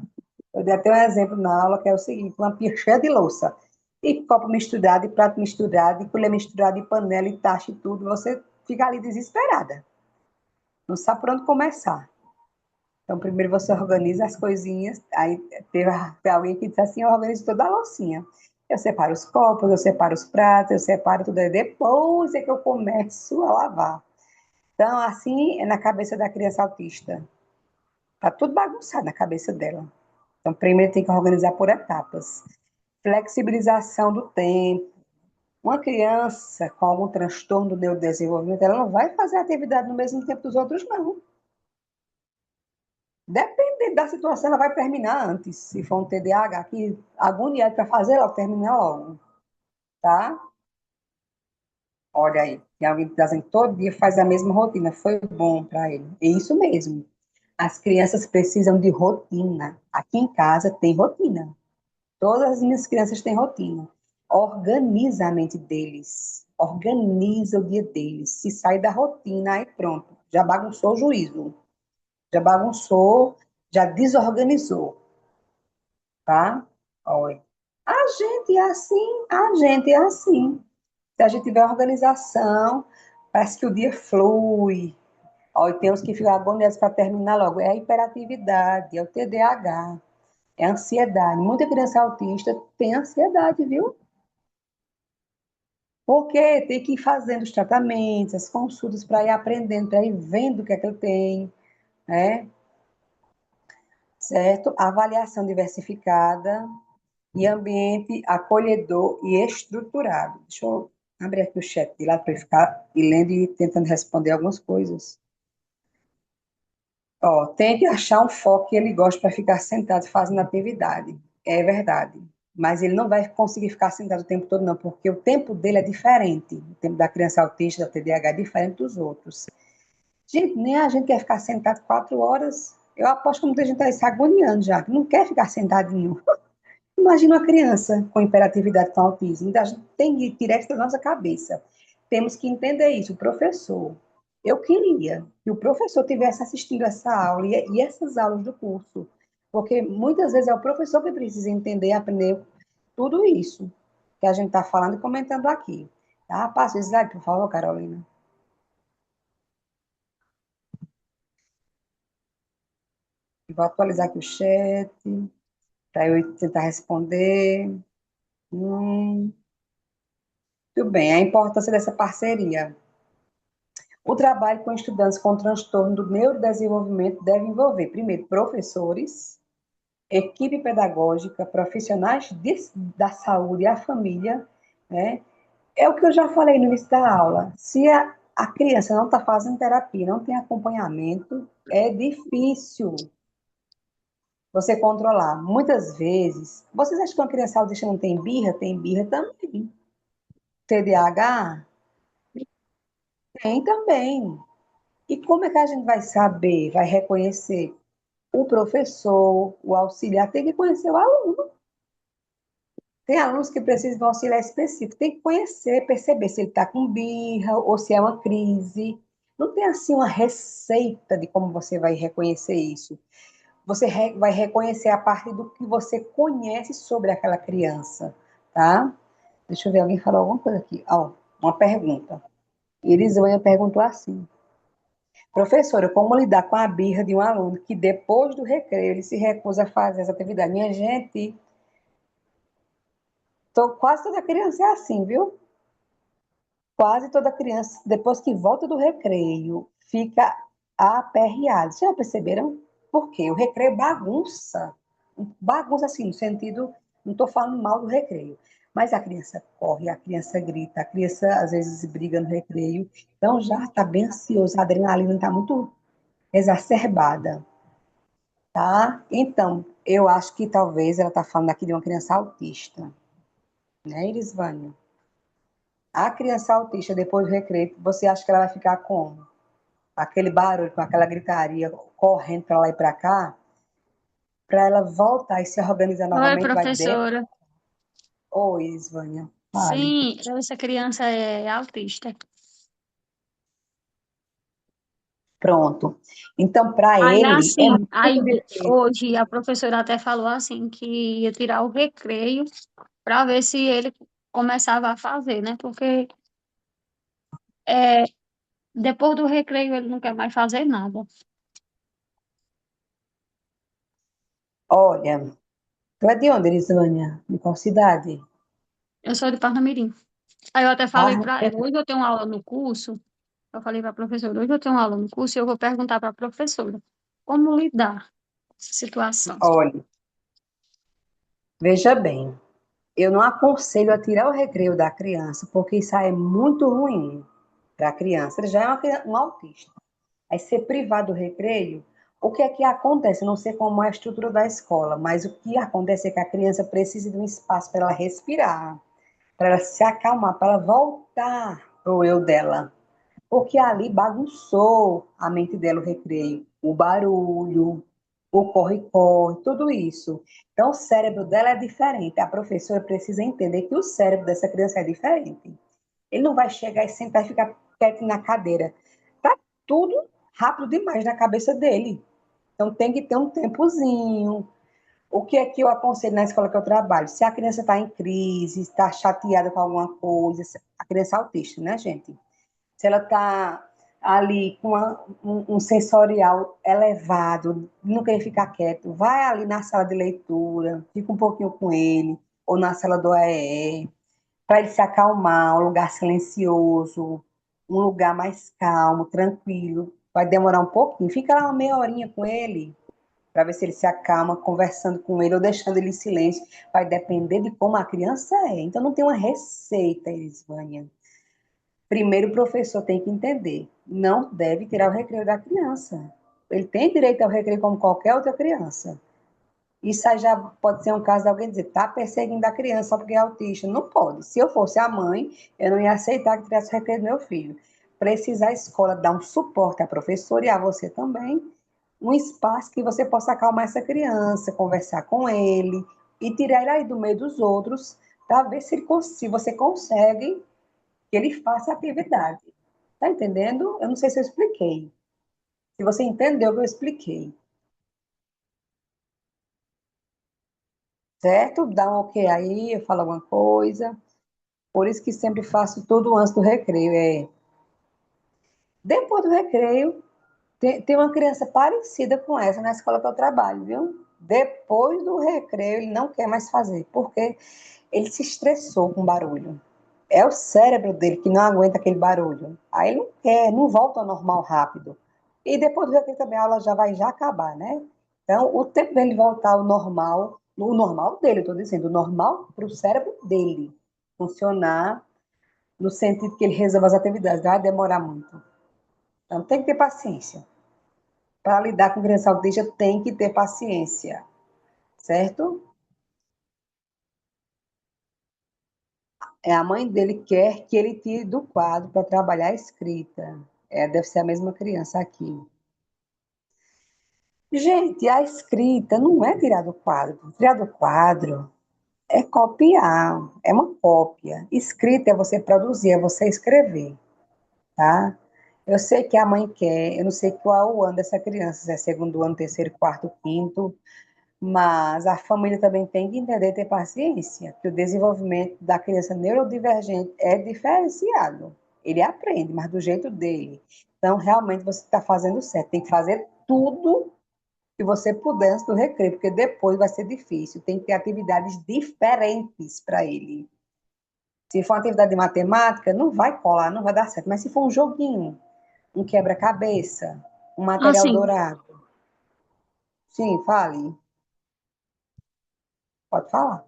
Eu dei até um exemplo na aula, que é o seguinte: uma pia cheia de louça, e copo misturado, e prato misturado, e colher misturada, e panela, e taxa, e tudo. Você fica ali desesperada. Não sabe por onde começar. Então, primeiro você organiza as coisinhas. Aí teve alguém que disse assim: eu organizo toda a loucinha. Eu separo os copos, eu separo os pratos, eu separo tudo. Aí depois é que eu começo a lavar. Então, assim é na cabeça da criança autista. Tá tudo bagunçado na cabeça dela. Então, primeiro tem que organizar por etapas. Flexibilização do tempo. Uma criança com algum transtorno do neurodesenvolvimento, ela não vai fazer atividade no mesmo tempo dos outros, não. Dependendo da situação, ela vai terminar antes. Se for um TDAH, que agoniado para fazer, ela termina logo, tá? Olha aí, tem alguém que está dizendo todo dia faz a mesma rotina. Foi bom para ele. É isso mesmo. As crianças precisam de rotina. Aqui em casa tem rotina. Todas as minhas crianças têm rotina. Organiza a mente deles. Organiza o dia deles. Se sai da rotina, aí pronto. Já bagunçou o juízo. Já bagunçou, já desorganizou, tá? Olha. A gente é assim. Se a gente tiver organização, parece que o dia flui. Olha, tem uns que ficam agoniados para terminar logo. É a hiperatividade, é o TDAH, é a ansiedade. Muita criança autista tem ansiedade, viu? Porque tem que ir fazendo os tratamentos, as consultas para ir aprendendo, para ir vendo o que é que ele tem, né? Certo? Avaliação diversificada. e ambiente acolhedor e estruturado. Deixa eu abrir aqui o chat de lá para ele ficar e lendo e tentando responder algumas coisas. Ó, tem que achar um foco que ele gosta para ficar sentado fazendo atividade. É verdade. Mas ele não vai conseguir ficar sentado o tempo todo, não, porque o tempo dele é diferente. O tempo da criança autista, da TDAH, é diferente dos outros. Gente, nem a gente quer ficar sentado 4 horas. Eu aposto que muita gente está se agoniando já, que não quer ficar sentadinho. Imagina uma criança com hiperatividade com autismo. A gente tem que tirar isso da nossa cabeça. Temos que entender isso. O professor, eu queria que o professor tivesse assistindo essa aula e essas aulas do curso, porque muitas vezes é o professor que precisa entender, aprender tudo isso que a gente está falando e comentando aqui. Tá? Passa o slide, por favor, Carolina. Vou atualizar aqui o chat para eu tentar responder. Hum, tudo bem, a importância dessa parceria. O trabalho com estudantes com transtorno do neurodesenvolvimento deve envolver, primeiro, professores, equipe pedagógica, profissionais da saúde e a família, né? É o que eu já falei no início da aula. Se a criança não está fazendo terapia, não tem acompanhamento, é difícil você controlar. Muitas vezes, vocês acham que uma criança autista não tem birra? Tem birra também. TDAH? Tem também. E como é que a gente vai saber, vai reconhecer? O professor, o auxiliar, tem que conhecer o aluno. Tem alunos que precisam de um auxiliar específico, tem que conhecer, perceber se ele está com birra ou se é uma crise. Não tem assim uma receita de como você vai reconhecer isso. Você vai reconhecer a partir do que você conhece sobre aquela criança, tá? Deixa eu ver, alguém falou alguma coisa aqui. Ó, uma pergunta. Elisânia perguntou assim: professora, como lidar com a birra de um aluno que depois do recreio ele se recusa a fazer essa atividade? Minha gente, quase toda criança é assim, viu? Quase toda criança, depois que volta do recreio, fica aperreada. Vocês já perceberam? Por quê? O recreio bagunça. Bagunça assim, no sentido, não estou falando mal do recreio, mas a criança corre, a criança grita, a criança às vezes briga no recreio, então já está bem ansioso, a adrenalina está muito exacerbada. Tá? Então, eu acho que talvez ela está falando aqui de uma criança autista, né, Irisvânia? A criança autista, depois do recreio, você acha que ela vai ficar como? Aquele barulho, com aquela gritaria, correndo para lá e para cá, para ela voltar e se organizar Oi, novamente, vai demorar. professora. Oi, Irisvânia, fale. Sim, essa criança é autista. Pronto. Então, para Aí, ele, é assim, muito difícil. hoje a professora até falou assim que ia tirar o recreio para ver se ele começava a fazer, né? Porque é, depois do recreio ele não quer mais fazer nada. Olha, tu é de onde, Irisvânia? De qual cidade? Eu sou de Parnamirim. Aí eu até falei Ah, para ela, hoje eu tenho uma aula no curso, eu falei para a professora, hoje eu tenho uma aula no curso e eu vou perguntar para a professora como lidar com essa situação. olha, veja bem, eu não aconselho a tirar o recreio da criança, porque isso aí é muito ruim para a criança. Ele já é um autista. Aí ser privado do recreio, o que é que acontece? Eu não sei como é a estrutura da escola, mas o que acontece é que a criança precisa de um espaço para ela respirar, para ela se acalmar, para ela voltar para o eu dela. Porque ali bagunçou a mente dela o recreio, o barulho, o corre-corre, tudo isso. Então, o cérebro dela é diferente. A professora precisa entender que o cérebro dessa criança é diferente. Ele não vai chegar e sentar e ficar quieto na cadeira. Tá tudo rápido demais na cabeça dele. Então, tem que ter um tempozinho. O que é que eu aconselho na escola que eu trabalho? Se a criança está em crise, está chateada com alguma coisa, a criança é autista, né, gente? Se ela está ali com um sensorial elevado, não quer ficar quieto, vai ali na sala de leitura, fica um pouquinho com ele, ou na sala do AEE, para ele se acalmar, um lugar silencioso, um lugar mais calmo, tranquilo. Vai demorar um pouquinho, fica lá uma meia horinha com ele, para ver se ele se acalma, conversando com ele ou deixando ele em silêncio. Vai depender de como a criança é. Então, não tem uma receita, Elisvânia. Primeiro, o professor tem que entender, não deve tirar o recreio da criança. Ele tem direito ao recreio como qualquer outra criança. Isso aí já pode ser um caso de alguém dizer, tá perseguindo a criança só porque é autista. Não pode. Se eu fosse a mãe, eu não ia aceitar que tirasse o recreio do meu filho. Precisa a escola dar um suporte à professora e a você também, um espaço que você possa acalmar essa criança, conversar com ele e tirar ele aí do meio dos outros para ver se você consegue que ele faça a atividade. Tá entendendo? Eu não sei se eu expliquei. Se você entendeu o que eu expliquei. Certo? Dá um ok aí, eu falo alguma coisa. Por isso que sempre faço tudo antes do recreio. Depois do recreio, tem uma criança parecida com essa na escola que eu trabalho, viu? Depois do recreio, ele não quer mais fazer, porque ele se estressou com o barulho. É o cérebro dele que não aguenta aquele barulho. Aí ele não quer, não volta ao normal rápido. E depois do recreio também a aula já vai acabar, né? Então, o tempo dele voltar ao normal, o normal dele, eu estou dizendo, o normal para o cérebro dele funcionar no sentido que ele resolva as atividades, vai demorar muito. Então, tem que ter paciência. Para lidar com criança autista, tem que ter paciência, certo? É, a mãe dele quer que ele tire do quadro para trabalhar a escrita. Deve ser a mesma criança aqui. Gente, a escrita não é tirar do quadro. Tirar do quadro é copiar, é uma cópia. Escrita é você produzir, é você escrever, tá? Eu sei que a mãe quer, eu não sei qual o ano dessa criança, se é segundo ano, terceiro, quarto, quinto, mas a família também tem que entender e ter paciência, que o desenvolvimento da criança neurodivergente é diferenciado. Ele aprende, mas do jeito dele. Então, realmente, você está fazendo certo. Tem que fazer tudo que você puder antes do recreio, porque depois vai ser difícil. Tem que ter atividades diferentes para ele. Se for uma atividade de matemática, não vai colar, não vai dar certo. Mas se for um joguinho, um quebra-cabeça, um material Assim, dourado. Sim, fale. Pode falar.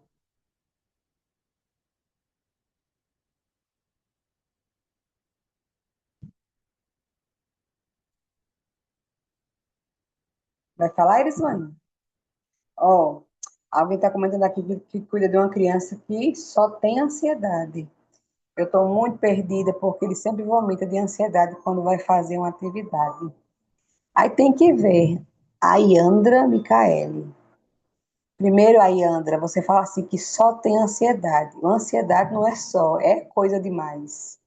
Vai falar, Erisane? Ó, alguém está comentando aqui que cuida de uma criança que só tem ansiedade. Eu estou muito perdida porque ele sempre vomita de ansiedade quando vai fazer uma atividade. Aí tem que ver a Yandra Micaele. Primeiro, a Yandra, você fala assim que só tem ansiedade. A ansiedade não é só, é coisa demais.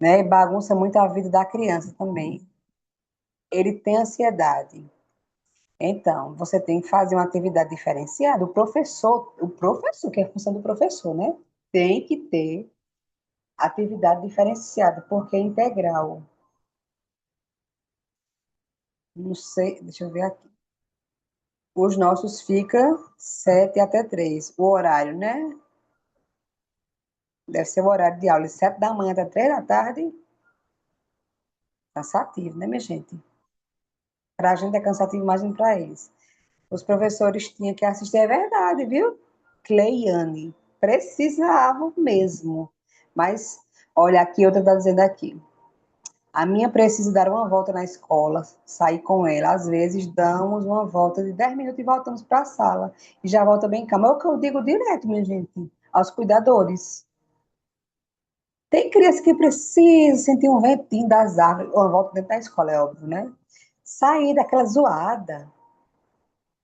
Né? E bagunça muito a vida da criança também. Ele tem ansiedade. Então, você tem que fazer uma atividade diferenciada. O professor, que é a função do professor, né? Tem que ter atividade diferenciada, porque é integral. Não sei, deixa eu ver aqui. Os nossos fica 7 até 3. O horário, né? Deve ser o horário de aula, de 7 da manhã até 3 da tarde. Cansativo, né, minha gente? Para a gente é cansativo, imagina para eles. Os professores tinham que assistir, é verdade, viu? Cleiane, precisavam mesmo. Mas, olha, aqui outra está dizendo aqui. A minha precisa dar uma volta na escola, sair com ela. Às vezes damos uma volta de 10 minutos e voltamos para a sala. E já volta bem calma. É o que eu digo direto, minha gente, aos cuidadores. Tem criança que precisa sentir um ventinho das árvores, uma volta dentro da escola, é óbvio, né? Sair daquela zoada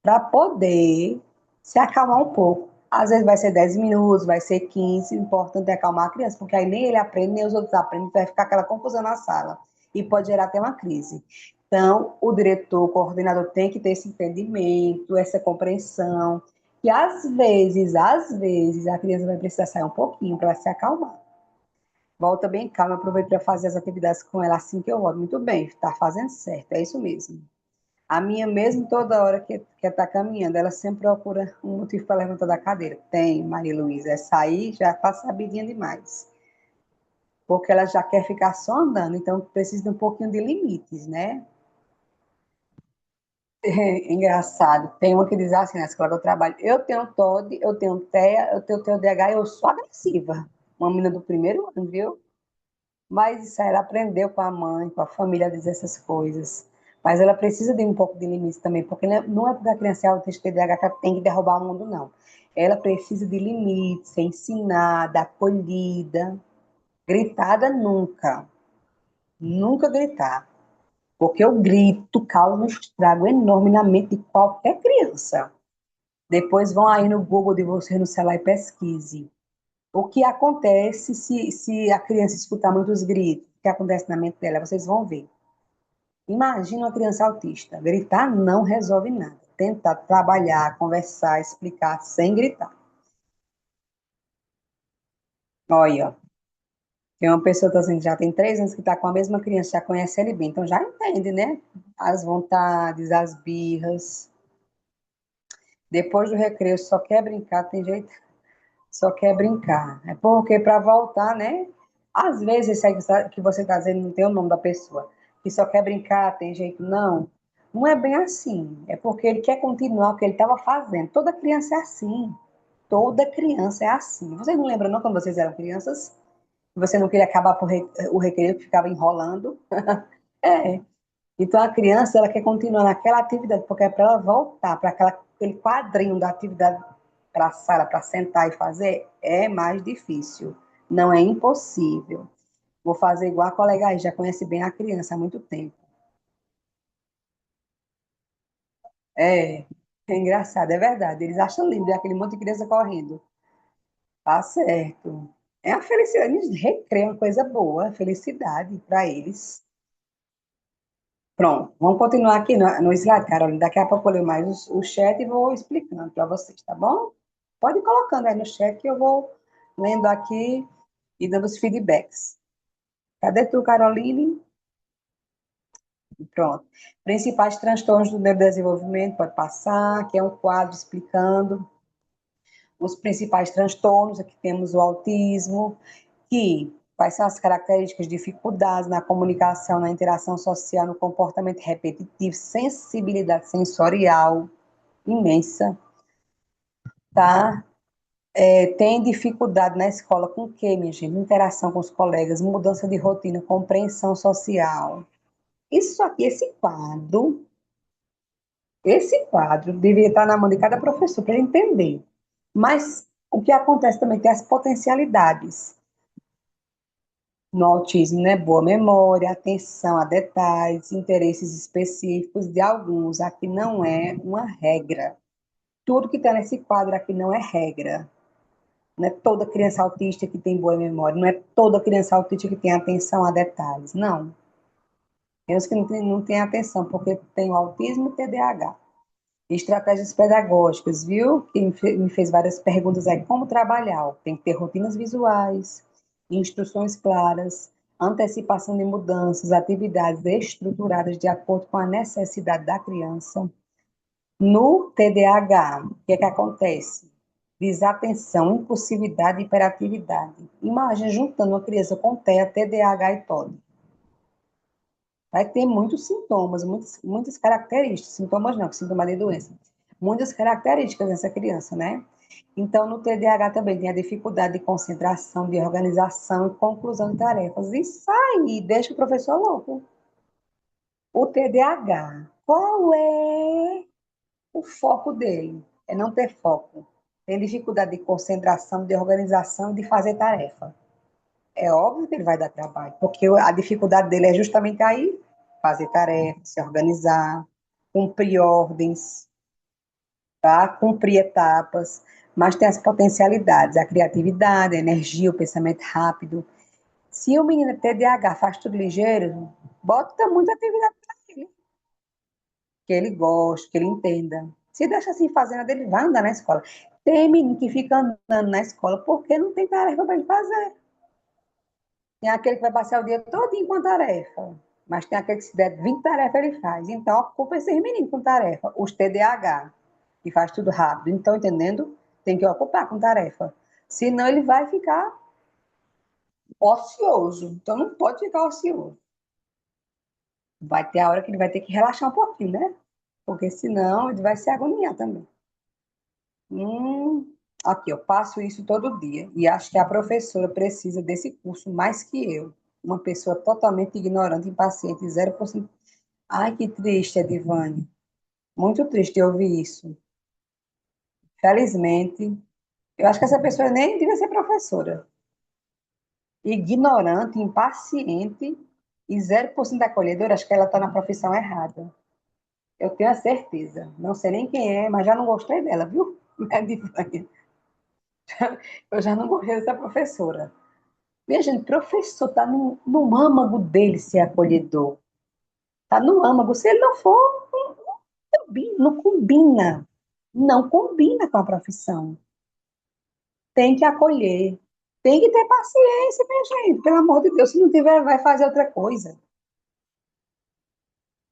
para poder se acalmar um pouco. Às vezes vai ser 10 minutos, vai ser 15, o importante é acalmar a criança, porque aí nem ele aprende, nem os outros aprendem, vai ficar aquela confusão na sala e pode gerar até uma crise. Então, o diretor, o coordenador tem que ter esse entendimento, essa compreensão, que às vezes, a criança vai precisar sair um pouquinho para se acalmar. Volta bem calma, aproveita para fazer as atividades com ela assim que eu volto. Muito bem, está fazendo certo, é isso mesmo. A minha, mesmo toda hora que está caminhando, ela sempre procura um motivo para levantar da cadeira. Tem, Maria Luísa, essa aí já está sabidinha demais. Porque ela já quer ficar só andando, então precisa de um pouquinho de limites, né? É engraçado. Tem uma que diz assim na escola que eu trabalho: eu tenho TOD, eu tenho TEA, eu tenho TDAH, eu sou agressiva. Uma menina do primeiro ano, viu? Mas isso aí ela aprendeu com a mãe, com a família a dizer essas coisas. Mas ela precisa de um pouco de limite também, porque não é porque a criança é autista e TDAH que ela tem que derrubar o mundo, não. Ela precisa de limites, ser ensinada, acolhida. Gritada nunca. Nunca gritar. Porque o grito causa um estrago enorme na mente de qualquer criança. Depois vão aí no Google de você no celular e pesquise. O que acontece se a criança escutar muitos gritos? O que acontece na mente dela? Vocês vão ver. Imagina uma criança autista. Gritar não resolve nada. Tentar trabalhar, conversar, explicar sem gritar. Olha, tem uma pessoa que já tem 3 anos que está com a mesma criança, já conhece ele bem, então já entende, né? As vontades, as birras. Depois do recreio, só quer brincar, tem jeito, só quer brincar. É porque para voltar, né? Às vezes esse aí que você está dizendo não tem o nome da pessoa, que só quer brincar, tem jeito, não. Não é bem assim. É porque ele quer continuar o que ele estava fazendo. Toda criança é assim. Toda criança é assim. Vocês não lembram, não, quando vocês eram crianças? Você não queria acabar o recreio, que ficava enrolando? É. Então, a criança, ela quer continuar naquela atividade, porque é para ela voltar para aquele quadrinho da atividade para a sala, para sentar e fazer, é mais difícil. Não é impossível. Vou fazer igual a colega aí, já conhece bem a criança há muito tempo. É, é engraçado, é verdade. Eles acham lindo ver aquele monte de criança correndo. Tá certo. É a felicidade, eles recreiam coisa boa, felicidade para eles. Pronto, vamos continuar aqui no slide, Carolina. Daqui a pouco eu leio mais o chat e vou explicando para vocês, tá bom? Pode ir colocando aí no chat que eu vou lendo aqui e dando os feedbacks. Cadê tu, Caroline? Pronto. Principais transtornos do neurodesenvolvimento, pode passar, que é um quadro explicando os principais transtornos. Aqui temos o autismo, que quais são as características, dificuldades na comunicação, na interação social, no comportamento repetitivo, sensibilidade sensorial imensa, tá? Tem dificuldade na escola com o quê, minha gente? Interação com os colegas, mudança de rotina, compreensão social. Isso aqui, esse quadro deveria estar na mão de cada professor para ele entender. Mas o que acontece também tem as potencialidades. No autismo, né? Boa memória, atenção a detalhes, interesses específicos de alguns. Aqui não é uma regra. Tudo que está nesse quadro aqui não é regra. Não é toda criança autista que tem boa memória, não é toda criança autista que tem atenção a detalhes. Não. Tem uns que não tem atenção, porque tem o autismo e o TDAH. Estratégias pedagógicas, viu? Que me fez várias perguntas aí. Como trabalhar? Tem que ter rotinas visuais, instruções claras, antecipação de mudanças, atividades estruturadas de acordo com a necessidade da criança. No TDAH, o que é que acontece? Desatenção, impulsividade e hiperatividade. Imagina juntando uma criança com TEA, TDAH e TOD. Vai ter muitos sintomas, muitas características, sintomas não, sintomas de doença. Muitas características dessa criança, né? Então, no TDAH também tem a dificuldade de concentração, de organização e conclusão de tarefas. Isso aí deixa o professor louco. O TDAH, qual é o foco dele? É não ter foco. Tem dificuldade de concentração, de organização e de fazer tarefa. É óbvio que ele vai dar trabalho, porque a dificuldade dele é justamente aí, fazer tarefa, se organizar, cumprir ordens, tá? Cumprir etapas, mas tem as potencialidades, a criatividade, a energia, o pensamento rápido. Se o menino é TDAH faz tudo ligeiro, bota muita atividade para ele, que ele goste, que ele entenda. Se deixa assim fazendo, ele vai andar na escola. Tem menino que fica andando na escola porque não tem tarefa para ele fazer. Tem aquele que vai passar o dia todo com tarefa, mas tem aquele que se der 20 tarefas ele faz. Então, ocupa esses meninos com tarefa, os TDAH, que faz tudo rápido. Então, entendendo? Tem que ocupar com tarefa. Senão, ele vai ficar ocioso. Então, não pode ficar ocioso. Vai ter a hora que ele vai ter que relaxar um pouquinho, né? porque senão ele vai se agoniar também. Aqui, eu passo isso todo dia e acho que a professora precisa desse curso mais que eu. Uma pessoa totalmente ignorante, impaciente, 0%. Ai, que triste, Edivane. Muito triste ouvir isso. Felizmente, eu acho que essa pessoa nem devia ser professora. Ignorante, impaciente e 0% acolhedora, acho que ela está na profissão errada. Eu tenho a certeza. Não sei nem quem é, mas já não gostei dela, viu? Edivane. Eu já não gostei dessa professora. Minha gente, professor está no âmago dele ser acolhedor. Está no âmago. Se ele não for, não combina. Não combina com a profissão. Tem que acolher. Tem que ter paciência, minha gente. Pelo amor de Deus, se não tiver, vai fazer outra coisa.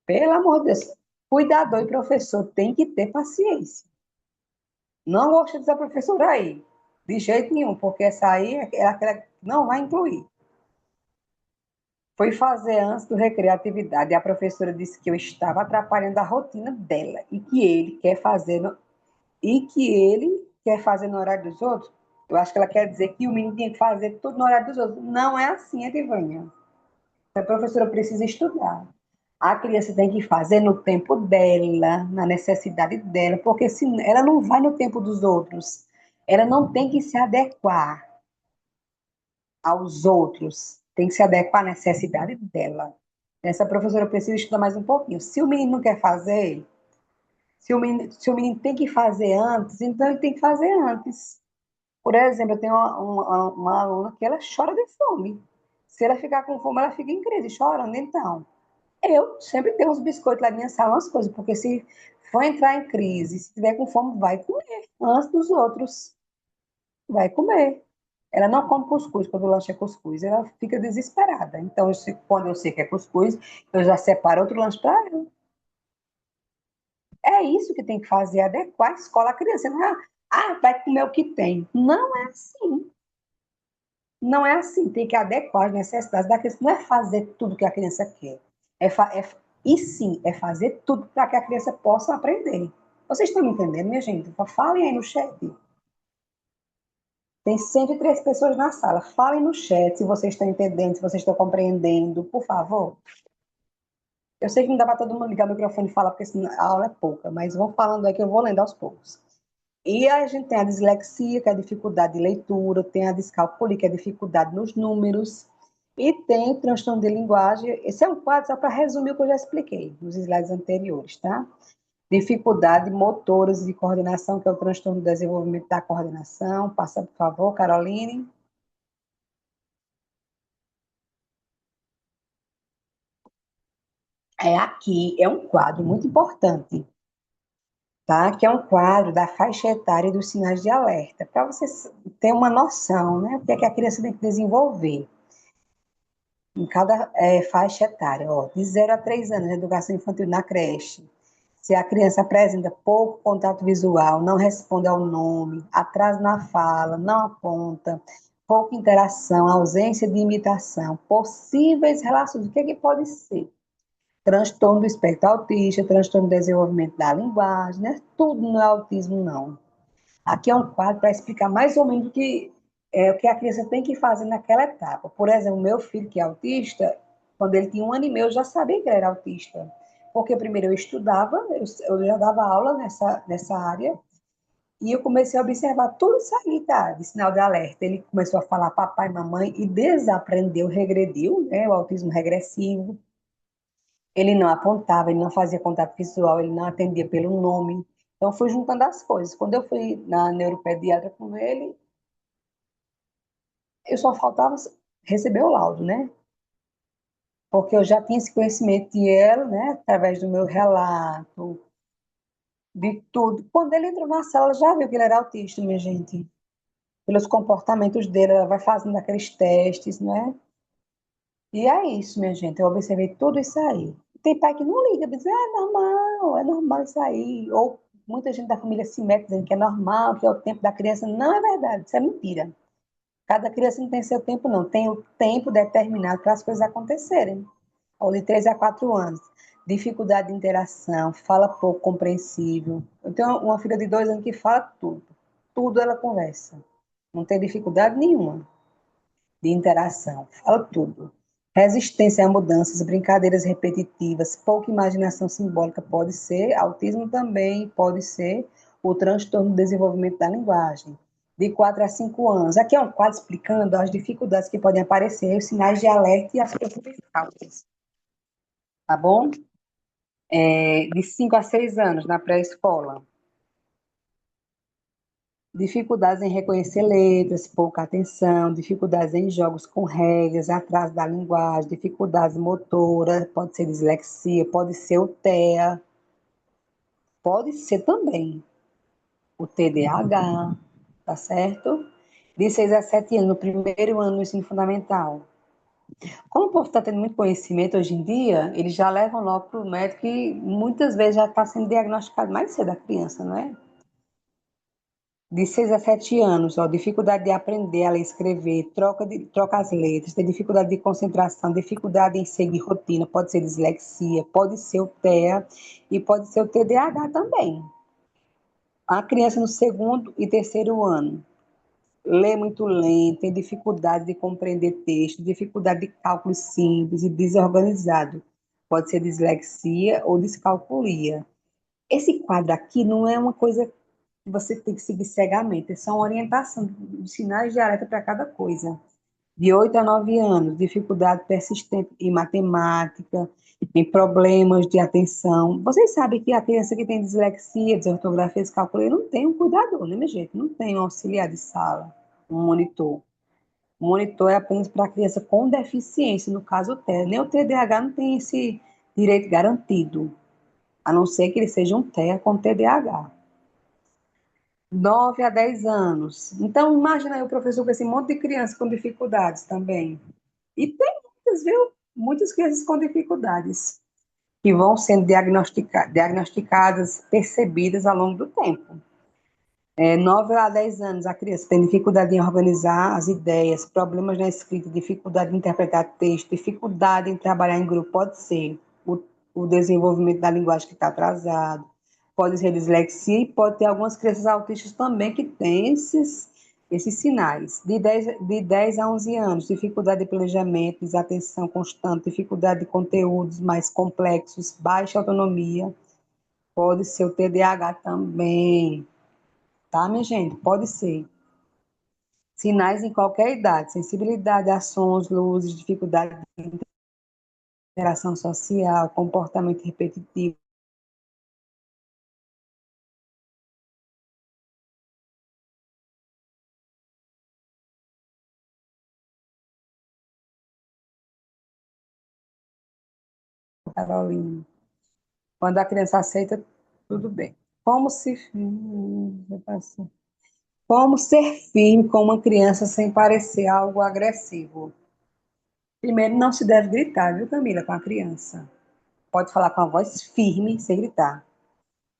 Pelo amor de Deus. Cuidador e professor tem que ter paciência. Não gosto dessa professora aí. De jeito nenhum, porque essa aí é aquela que não vai incluir. Foi fazer antes do recreio a atividade e a professora disse que eu estava atrapalhando a rotina dela e que ele quer fazer no horário dos outros. Eu acho que ela quer dizer que o menino tem que fazer tudo no horário dos outros. Não é assim, Edivânia. A professora precisa estudar. A criança tem que fazer no tempo dela, na necessidade dela, porque se ela não vai no tempo dos outros. Ela não tem que se adequar aos outros, tem que se adequar à necessidade dela. Essa professora precisa estudar mais um pouquinho. Se o menino não quer fazer, se o menino tem que fazer antes, então ele tem que fazer antes. Por exemplo, eu tenho uma aluna que ela chora de fome. Se ela ficar com fome, ela fica em crise, chorando. Então, eu sempre tenho uns biscoitos lá na minha sala, umas coisas, porque se for entrar em crise, se tiver com fome, vai comer antes dos outros. Vai comer. Ela não come cuscuz quando o lanche é cuscuz, ela fica desesperada. Então, quando eu sei que é cuscuz, eu já separo outro lanche para ela. É isso que tem que fazer, adequar a escola à criança. Não é, vai comer o que tem. Não é assim. Não é assim. Tem que adequar as necessidades da criança. Não é fazer tudo que a criança quer. E sim, é fazer tudo para que a criança possa aprender. Vocês estão me entendendo, minha gente? Falem aí no chat. Tem 103 pessoas na sala. Falem no chat se vocês estão entendendo, se vocês estão compreendendo, por favor. Eu sei que não dá para todo mundo ligar o microfone e falar, porque senão a aula é pouca, mas vão falando aí que eu vou lendo aos poucos. E a gente tem a dislexia, que é a dificuldade de leitura, tem a descalculia, que é a dificuldade nos números, e tem o transtorno de linguagem. Esse é um quadro só para resumir o que eu já expliquei nos slides anteriores, tá? Dificuldade motoras de coordenação, que é o transtorno do desenvolvimento da coordenação. Passa, por favor, Caroline. Aqui é um quadro muito importante, tá? Que é um quadro da faixa etária e dos sinais de alerta, para você ter uma noção, né? O que é que a criança tem que desenvolver em cada faixa etária, ó, de 0 a 3 anos, educação infantil na creche. Se a criança apresenta pouco contato visual, não responde ao nome, atraso na fala, não aponta, pouca interação, ausência de imitação, possíveis relações, o que é que pode ser? Transtorno do espectro autista, transtorno do desenvolvimento da linguagem, né? Tudo não é autismo, não. Aqui é um quadro para explicar mais ou menos o que a criança tem que fazer naquela etapa. Por exemplo, meu filho, que é autista, quando ele tinha 1 ano e meio, eu já sabia que ele era autista. Porque primeiro eu estudava, eu já dava aula nessa área, e eu comecei a observar tudo isso aí, tá? De sinal de alerta. Ele começou a falar papai, mamãe, e desaprendeu, regrediu, né? O autismo regressivo. Ele não apontava, ele não fazia contato visual, ele não atendia pelo nome. Então, fui juntando as coisas. Quando eu fui na neuropediatra com ele, eu só faltava receber o laudo, né? Porque eu já tinha esse conhecimento de ela, né? Através do meu relato, de tudo. Quando ele entrou na sala, ela já viu que ele era autista, minha gente. Pelos comportamentos dele, ela vai fazendo aqueles testes, né? E é isso, minha gente. Eu observei tudo isso aí. Tem pai que não liga, diz, é normal isso aí. Ou muita gente da família se mete dizendo que é normal, que é o tempo da criança. Não é verdade, isso é mentira. Cada criança não tem seu tempo, não. Tem o tempo determinado para as coisas acontecerem. Ou de 3 a 4 anos. dificuldade de interação, fala pouco, compreensível. Eu tenho uma filha de 2 anos que fala tudo. Tudo ela conversa. Não tem dificuldade nenhuma de interação, fala tudo. Resistência a mudanças, brincadeiras repetitivas, pouca imaginação simbólica pode ser, autismo também pode ser o transtorno do desenvolvimento da linguagem. De 4 a 5 anos. Aqui é um quadro explicando as dificuldades que podem aparecer, os sinais de alerta e as preocupações. Tá bom? De 5 a 6 anos, na pré-escola. Dificuldades em reconhecer letras, pouca atenção, dificuldades em jogos com regras, atraso da linguagem, dificuldades motoras, pode ser dislexia, pode ser o TEA, pode ser também o TDAH, tá certo? De 6 a 7 anos, no primeiro ano do ensino fundamental. Como o povo está tendo muito conhecimento hoje em dia, eles já levam logo para o médico e muitas vezes já está sendo diagnosticado mais cedo a criança, não é? De 6 a 7 anos, ó, dificuldade de aprender a ler e escrever, troca as letras, tem dificuldade de concentração, dificuldade em seguir rotina, pode ser dislexia, pode ser o TEA e pode ser o TDAH também. A criança no segundo e terceiro ano, lê muito lento, tem dificuldade de compreender texto, dificuldade de cálculo simples e desorganizado, pode ser dislexia ou descalculia. Esse quadro aqui não é uma coisa você tem que seguir cegamente. São orientação de sinais de alerta para cada coisa. De 8 a 9 anos, dificuldade persistente em matemática, em problemas de atenção. Vocês sabem que a criança que tem dislexia, desortografia, descalculia, não tem um cuidador, né, minha gente? Não tem um auxiliar de sala, um monitor. O monitor é apenas para a criança com deficiência, no caso o TEA. Nem o TDAH não tem esse direito garantido, a não ser que ele seja um TEA com TDAH. 9 a 10 anos. Então, imagina aí o professor com esse monte de crianças com dificuldades também. E tem muitas, viu? Muitas crianças com dificuldades que vão sendo diagnosticadas, percebidas ao longo do tempo. 9 a 10 anos, a criança tem dificuldade em organizar as ideias, problemas na escrita, dificuldade em interpretar texto, dificuldade em trabalhar em grupo, pode ser o desenvolvimento da linguagem que está atrasado, pode ser dislexia e pode ter algumas crianças autistas também que têm esses sinais. De 10 a 11 anos, dificuldade de planejamento, desatenção constante, dificuldade de conteúdos mais complexos, baixa autonomia, pode ser o TDAH também. Tá, minha gente? Pode ser. Sinais em qualquer idade, sensibilidade a sons, luzes, dificuldade de interação social, comportamento repetitivo. Carolina. Quando a criança aceita, tudo bem. Como ser firme com uma criança sem parecer algo agressivo? Primeiro, não se deve gritar, viu, Camila, com a criança. Pode falar com a voz firme, sem gritar.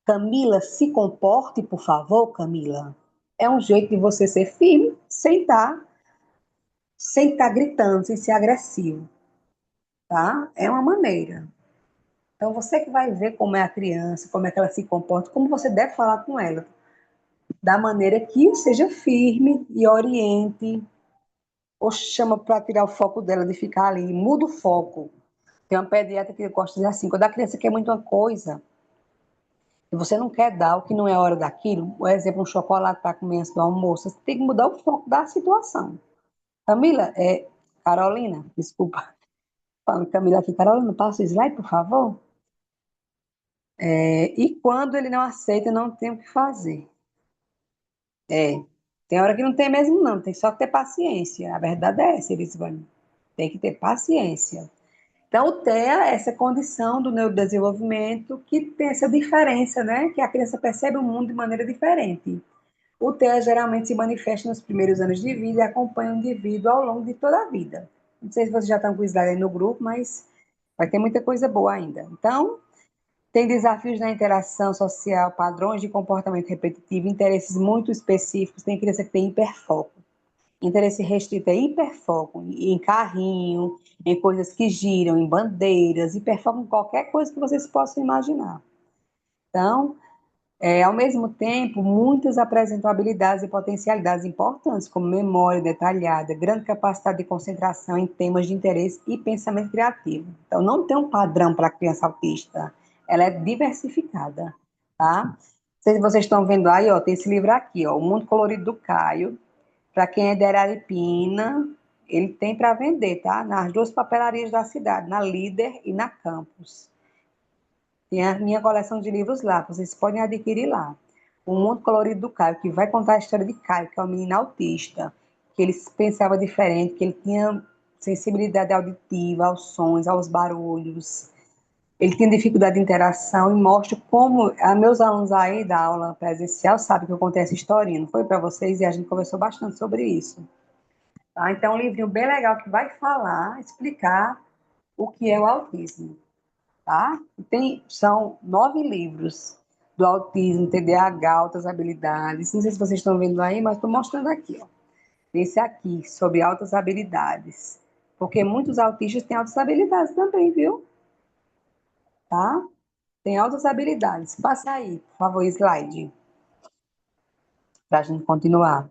Camila, se comporte, por favor, Camila. É um jeito de você ser firme, sem estar gritando, sem ser agressivo, tá? É uma maneira. Então, você que vai ver como é a criança, como é que ela se comporta, como você deve falar com ela, da maneira que seja firme e oriente, ou chama para tirar o foco dela de ficar ali, muda o foco. Tem uma pediatra que gosta de dizer assim, quando a criança quer muito uma coisa, e você não quer dar o que não é hora daquilo, por exemplo, um chocolate para comer antes do almoço, você tem que mudar o foco da situação. Camila, Carolina, desculpa, fala Camila aqui, Carolina, passa o slide, por favor. E quando ele não aceita, não tem o que fazer. Tem hora que não tem mesmo, não, tem só que ter paciência. A verdade é essa, Elisvane. Tem que ter paciência. Então, o TEA é essa condição do neurodesenvolvimento que tem essa diferença, né? Que a criança percebe o mundo de maneira diferente. O TEA geralmente se manifesta nos primeiros anos de vida e acompanha o indivíduo ao longo de toda a vida. Não sei se vocês já estão com o slide aí no grupo, mas vai ter muita coisa boa ainda. Então, tem desafios na interação social, padrões de comportamento repetitivo, interesses muito específicos. Tem criança que tem hiperfoco. Interesse restrito é hiperfoco em carrinho, em coisas que giram, em bandeiras, hiperfoco em qualquer coisa que vocês possam imaginar. Então, ao mesmo tempo, muitos apresentam habilidades e potencialidades importantes, como memória detalhada, grande capacidade de concentração em temas de interesse e pensamento criativo. Então, não tem um padrão para a criança autista, ela é diversificada, tá? Não sei se vocês estão vendo aí, ó, tem esse livro aqui, ó, O Mundo Colorido do Caio. Para quem é de Araripina, ele tem para vender, tá? Nas duas papelarias da cidade, na Líder e na Campus. Tem a minha coleção de livros lá, vocês podem adquirir lá. O Mundo Colorido do Caio, que vai contar a história de Caio, que é um menino autista, que ele pensava diferente, que ele tinha sensibilidade auditiva aos sons, aos barulhos. Ele tinha dificuldade de interação e mostra como meus alunos aí da aula presencial sabem que eu contei essa historinha, não foi para vocês? E a gente conversou bastante sobre isso. Tá? Então, é um livrinho bem legal que vai falar, explicar o que é o autismo. Tá? São 9 livros do autismo, TDAH, altas habilidades. Não sei se vocês estão vendo aí, mas estou mostrando aqui. Ó. Esse aqui, sobre altas habilidades. Porque muitos autistas têm altas habilidades também, viu? Tá? Tem altas habilidades. Passa aí, por favor, slide, para a gente continuar.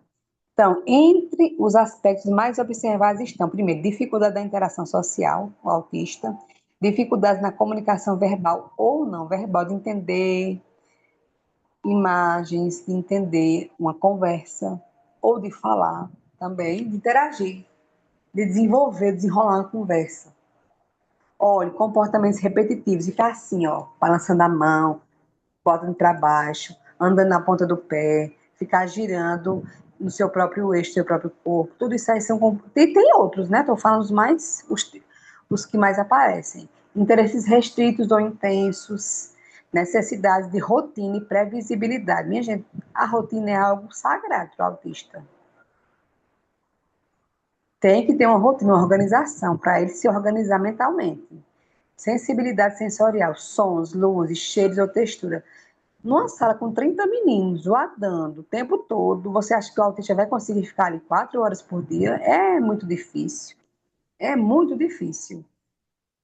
Então, entre os aspectos mais observados estão, primeiro, dificuldade da interação social, o autista, dificuldades na comunicação verbal ou não verbal, de entender imagens, de entender uma conversa, ou de falar também, de interagir, de desenvolver, desenrolar uma conversa. Olha, comportamentos repetitivos, ficar assim, ó, balançando a mão, botando para baixo, andando na ponta do pé, ficar girando no seu próprio eixo, seu próprio corpo. Tudo isso aí são. Tem outros, né? Estou falando os que mais aparecem. Interesses restritos ou intensos, necessidades de rotina e previsibilidade. Minha gente, a rotina é algo sagrado para o autista. Tem que ter uma rotina, uma organização, para ele se organizar mentalmente. Sensibilidade sensorial, sons, luzes, cheiros ou textura. Numa sala com 30 meninos zoadando o tempo todo, você acha que o autista vai conseguir ficar ali 4 horas por dia? É muito difícil. É muito difícil.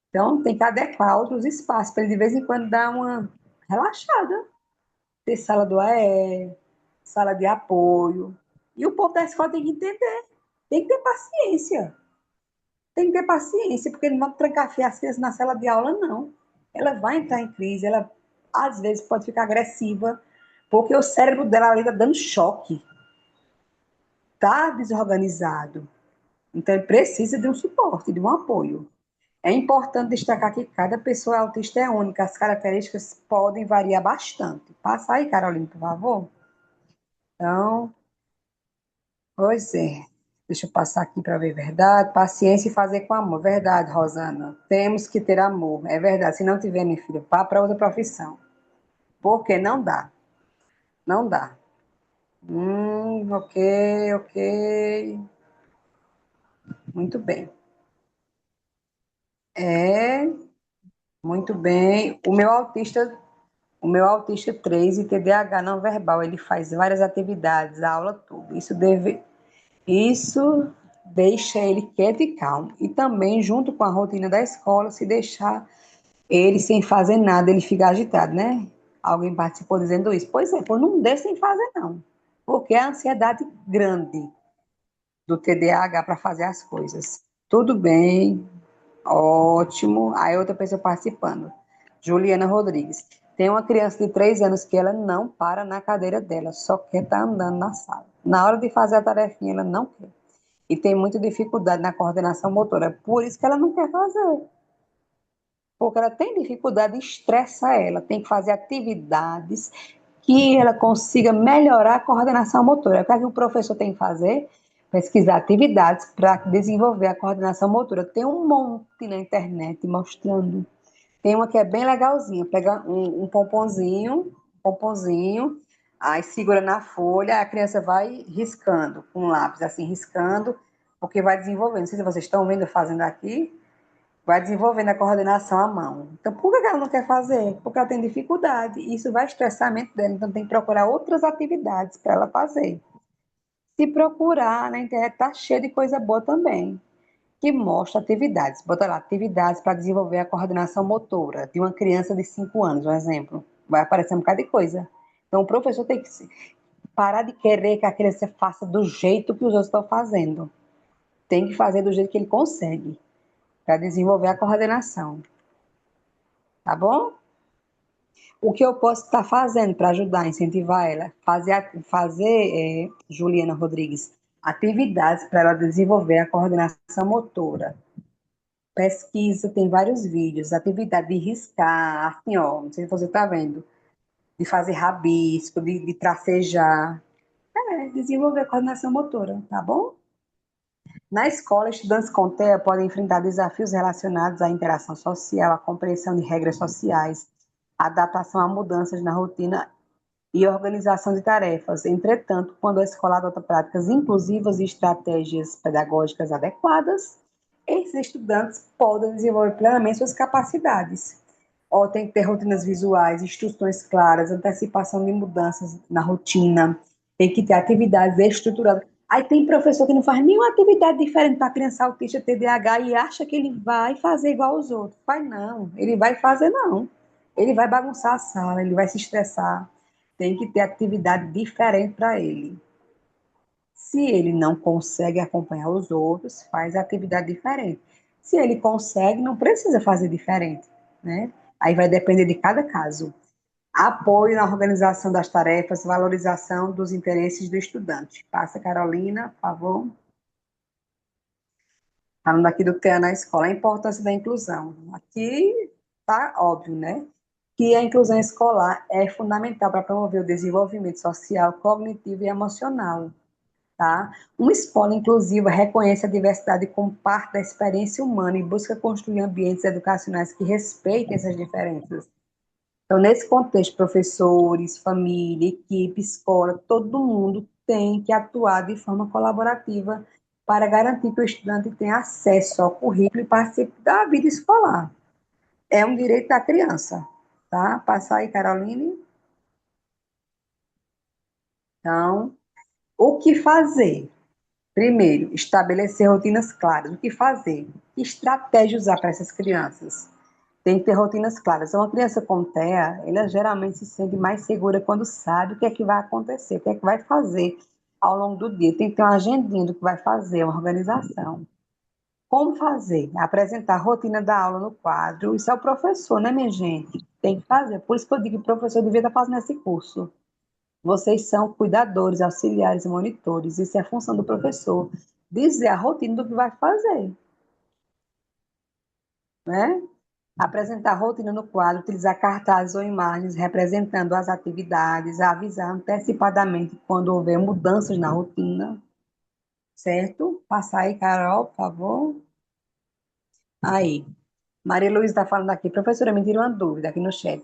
Então, tem que adequar outros espaços para ele, de vez em quando, dar uma relaxada. Ter sala do AE, sala de apoio. E o povo da escola tem que entender. Tem que ter paciência. Tem que ter paciência, porque não vamos trancafiar as crianças na sala de aula, não. Ela vai entrar em crise, ela às vezes pode ficar agressiva, porque o cérebro dela ali está dando choque, está desorganizado. Então, ele precisa de um suporte, de um apoio. É importante destacar que cada pessoa autista é única, as características podem variar bastante. Passa aí, Carolina, por favor. Então, pois é. Deixa eu passar aqui para ver verdade. Paciência e fazer com amor. Verdade, Rosana. Temos que ter amor. É verdade. Se não tiver, minha filha, vá para outra profissão. Porque não dá. Não dá. Ok, ok. Muito bem. É, muito bem. O meu autista 3 e TDAH não verbal, ele faz várias atividades, a aula toda. Isso deixa ele quieto e calmo. E também, junto com a rotina da escola, se deixar ele sem fazer nada, ele fica agitado, né? Alguém participou dizendo isso. Pois é, pois não deixe sem fazer, não. Porque é a ansiedade grande do TDAH para fazer as coisas. Tudo bem, ótimo. Aí outra pessoa participando. Juliana Rodrigues. Tem uma criança de 3 anos que ela não para na cadeira dela, só quer estar andando na sala. Na hora de fazer a tarefinha, ela não quer. E tem muita dificuldade na coordenação motora. Por isso que ela não quer fazer. Porque ela tem dificuldade, estressa ela. Tem que fazer atividades que ela consiga melhorar a coordenação motora. O que é que o professor tem que fazer? Pesquisar atividades para desenvolver a coordenação motora. Tem um monte na internet mostrando. Tem uma que é bem legalzinha. Pega um pomponzinho, aí segura na folha, a criança vai riscando com um lápis, assim, riscando, porque vai desenvolvendo. Não sei se vocês estão vendo eu fazendo aqui, vai desenvolvendo a coordenação à mão. Então, por que ela não quer fazer? Porque ela tem dificuldade. Isso vai estressar a mente dela, então tem que procurar outras atividades para ela fazer. Se procurar na internet, tá cheio de coisa boa também, que mostra atividades. Bota lá, atividades para desenvolver a coordenação motora de uma criança de 5 anos, um exemplo. Vai aparecer um bocado de coisa. Então, o professor tem que parar de querer que a criança faça do jeito que os outros estão fazendo. Tem que fazer do jeito que ele consegue, para desenvolver a coordenação. Tá bom? O que eu posso estar fazendo para ajudar, incentivar ela? Juliana Rodrigues, atividades para ela desenvolver a coordenação motora. Pesquisa, tem vários vídeos, atividade de riscar, assim, ó, não sei se você está vendo, de fazer rabisco, de tracejar. Desenvolver a coordenação motora, tá bom? Na escola, estudantes com TEA podem enfrentar desafios relacionados à interação social, à compreensão de regras sociais, adaptação a mudanças na rotina e organização de tarefas. Entretanto, quando a escola adota práticas inclusivas e estratégias pedagógicas adequadas, esses estudantes podem desenvolver plenamente suas capacidades. Tem que ter rotinas visuais, instruções claras, antecipação de mudanças na rotina, tem que ter atividades estruturadas. Aí tem professor que não faz nenhuma atividade diferente para a criança autista TDAH e acha que ele vai fazer igual aos outros. Vai não, ele vai fazer não. Ele vai bagunçar a sala, ele vai se estressar. Tem que ter atividade diferente para ele. Se ele não consegue acompanhar os outros, faz atividade diferente. Se ele consegue, não precisa fazer diferente, né? Aí vai depender de cada caso. Apoio na organização das tarefas, valorização dos interesses do estudante. Passa, Carolina, por favor. Falando aqui do TEA na escola, a importância da inclusão. Aqui está óbvio, né? Que a inclusão escolar é fundamental para promover o desenvolvimento social, cognitivo e emocional. Tá? Uma escola inclusiva reconhece a diversidade como parte da experiência humana e busca construir ambientes educacionais que respeitem essas diferenças. Então, nesse contexto, professores, família, equipe, escola, todo mundo tem que atuar de forma colaborativa para garantir que o estudante tenha acesso ao currículo e participe da vida escolar. É um direito da criança, tá? Passa aí, Caroline. Então, o que fazer? Primeiro, estabelecer rotinas claras. O que fazer? Que estratégia usar para essas crianças? Tem que ter rotinas claras. Uma criança com TEA, ela geralmente se sente mais segura quando sabe o que é que vai acontecer, o que é que vai fazer ao longo do dia. Tem que ter uma agendinha do que vai fazer, uma organização. Como fazer? Apresentar a rotina da aula no quadro. Isso é o professor, né, minha gente? Tem que fazer. Por isso que eu digo que o professor devia estar fazendo esse curso. Vocês são cuidadores, auxiliares, monitores. Isso é a função do professor. Dizer a rotina do que vai fazer, né? Apresentar a rotina no quadro, utilizar cartazes ou imagens representando as atividades, avisar antecipadamente quando houver mudanças na rotina, certo? Passar aí, Carol, por favor. Aí. Maria Luísa está falando aqui. Professora, me tira uma dúvida aqui no chat.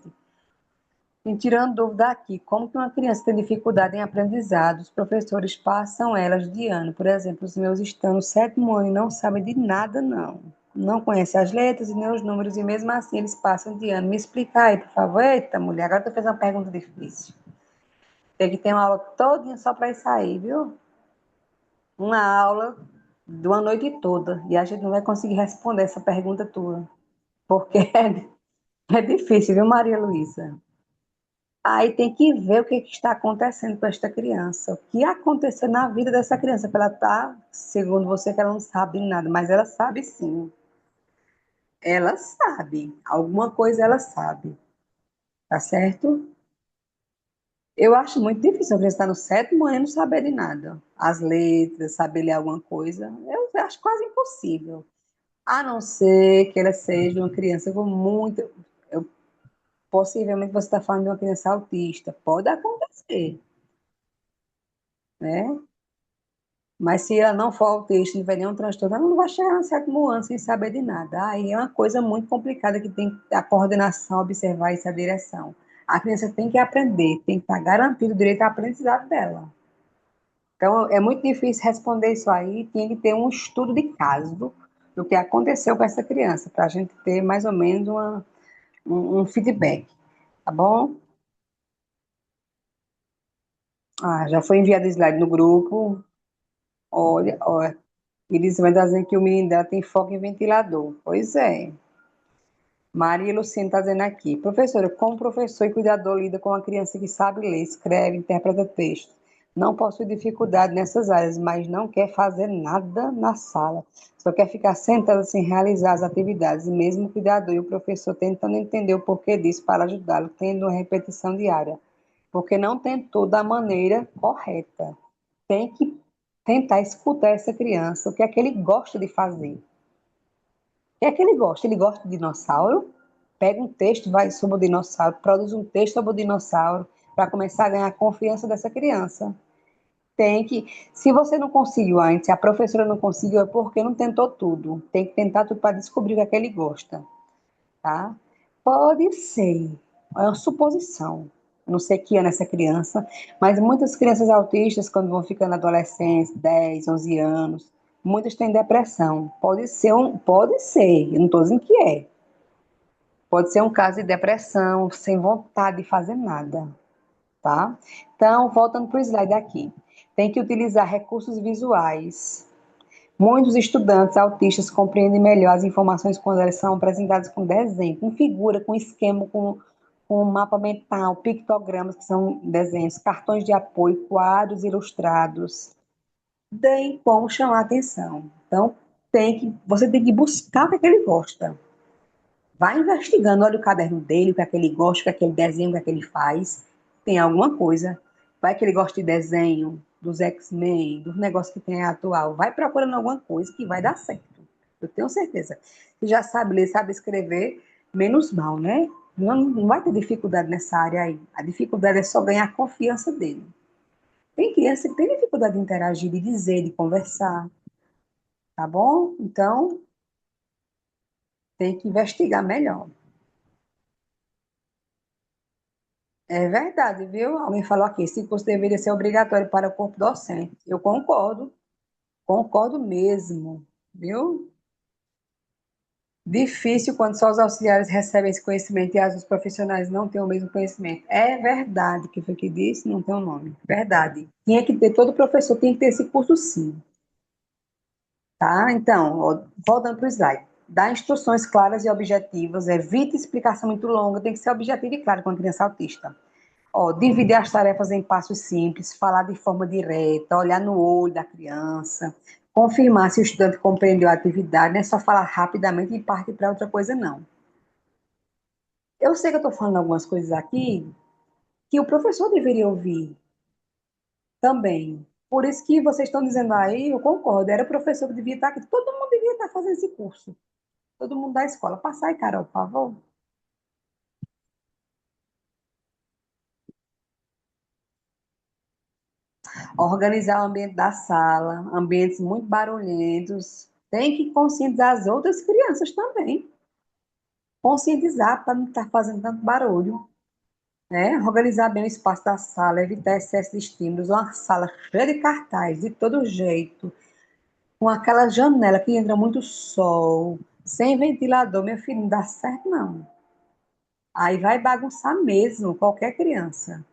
Me tirando dúvida aqui, como que uma criança tem dificuldade em aprendizado, os professores passam elas de ano. Por exemplo, os meus estão no 7º ano e não sabem de nada, não. Não conhecem as letras e nem os números, e mesmo assim eles passam de ano. Me explica aí, por favor. Eita, mulher, agora tu fez uma pergunta difícil. Tem que ter uma aula todinha só para isso aí, viu? Uma aula de uma noite toda. E a gente não vai conseguir responder essa pergunta tua. Porque é difícil, viu, Maria Luísa? Aí tem que ver o que está acontecendo com esta criança. O que aconteceu na vida dessa criança, para ela estar, segundo você, que ela não sabe de nada, mas ela sabe sim. Ela sabe. Alguma coisa ela sabe. Tá certo? Eu acho muito difícil a criança estar no 7º ano e não saber de nada. As letras, saber ler alguma coisa. Eu acho quase impossível. A não ser que ela seja uma criança com muita. Possivelmente você está falando de uma criança autista. Pode acontecer, né? Mas se ela não for autista, não tiver nenhum transtorno, ela não vai chegar no 7º ano sem saber de nada. Aí é uma coisa muito complicada que tem a coordenação, observar essa direção. A criança tem que aprender, tem que estar garantido o direito à aprendizado dela. Então, é muito difícil responder isso aí, tem que ter um estudo de caso do que aconteceu com essa criança, para a gente ter mais ou menos um feedback, tá bom? Já foi enviado o slide no grupo. olha, eles vão dizer que o menino dela tem foco em ventilador. Pois é. Maria Luciana está dizendo aqui, professora, como professor e cuidador lida com uma criança que sabe ler, escreve, interpreta texto, não possui dificuldade nessas áreas, mas não quer fazer nada na sala, só quer ficar sentada sem realizar as atividades, e mesmo o cuidador e o professor tentando entender o porquê disso para ajudá-lo, tendo uma repetição diária, porque não tentou da maneira correta. Tem que tentar escutar essa criança, o que é que ele gosta de fazer. O que é que ele gosta? Ele gosta de dinossauro? Pega um texto, vai sobre o dinossauro, produz um texto sobre o dinossauro, para começar a ganhar a confiança dessa criança. Tem que, se você não conseguiu antes, se a professora não conseguiu, é porque não tentou tudo. Tem que tentar tudo para descobrir o que é que ele gosta, tá? Pode ser, é uma suposição. Eu não sei que ano é essa criança, mas muitas crianças autistas, quando vão ficando adolescentes, 10, 11 anos, muitas têm depressão. Pode ser, eu não estou dizendo que é. Pode ser um caso de depressão, sem vontade de fazer nada, tá? Então, voltando para o slide aqui. Tem que utilizar recursos visuais. Muitos estudantes autistas compreendem melhor as informações quando elas são apresentadas com desenho, com figura, com esquema, com mapa mental, pictogramas, que são desenhos, cartões de apoio, quadros ilustrados. Tem como chamar a atenção. Então, você tem que buscar o que é que ele gosta. Vai investigando, olha o caderno dele, o que é que ele gosta, o que é que ele desenha, o que é que ele faz. Tem alguma coisa. Vai que ele gosta de desenho, dos X-Men, dos negócios que tem atual. Vai procurando alguma coisa que vai dar certo. Eu tenho certeza. Você já sabe ler, sabe escrever, menos mal, né? Não vai ter dificuldade nessa área aí. A dificuldade é só ganhar a confiança dele. Tem criança que tem dificuldade de interagir, de dizer, de conversar. Tá bom? Então, tem que investigar melhor. É verdade, viu? Alguém falou aqui, esse curso deveria ser obrigatório para o corpo docente. Eu concordo, concordo mesmo, viu? Difícil quando só os auxiliares recebem esse conhecimento e os profissionais não têm o mesmo conhecimento. É verdade, que foi que disse, não tem o nome. Verdade. Tinha que ter, todo professor tinha que ter esse curso sim, tá? Então, ó, voltando para o slide. Dá instruções claras e objetivas, evite explicação muito longa, tem que ser objetivo e claro com a criança autista. Ó, dividir as tarefas em passos simples, falar de forma direta, olhar no olho da criança, confirmar se o estudante compreendeu a atividade, não é só falar rapidamente e partir para outra coisa, não. Eu sei que eu estou falando algumas coisas aqui que o professor deveria ouvir também. Por isso que vocês estão dizendo aí, eu concordo, era o professor que devia estar aqui, todo mundo devia estar fazendo esse curso, todo mundo da escola. Passa aí, Carol, por favor. Organizar o ambiente da sala, ambientes muito barulhentos. Tem que conscientizar as outras crianças também. Conscientizar para não estar fazendo tanto barulho. Né? Organizar bem o espaço da sala, evitar excesso de estímulos. Uma sala cheia de cartaz, de todo jeito, com aquela janela que entra muito sol, sem ventilador, meu filho, não dá certo, não. Aí vai bagunçar mesmo qualquer criança.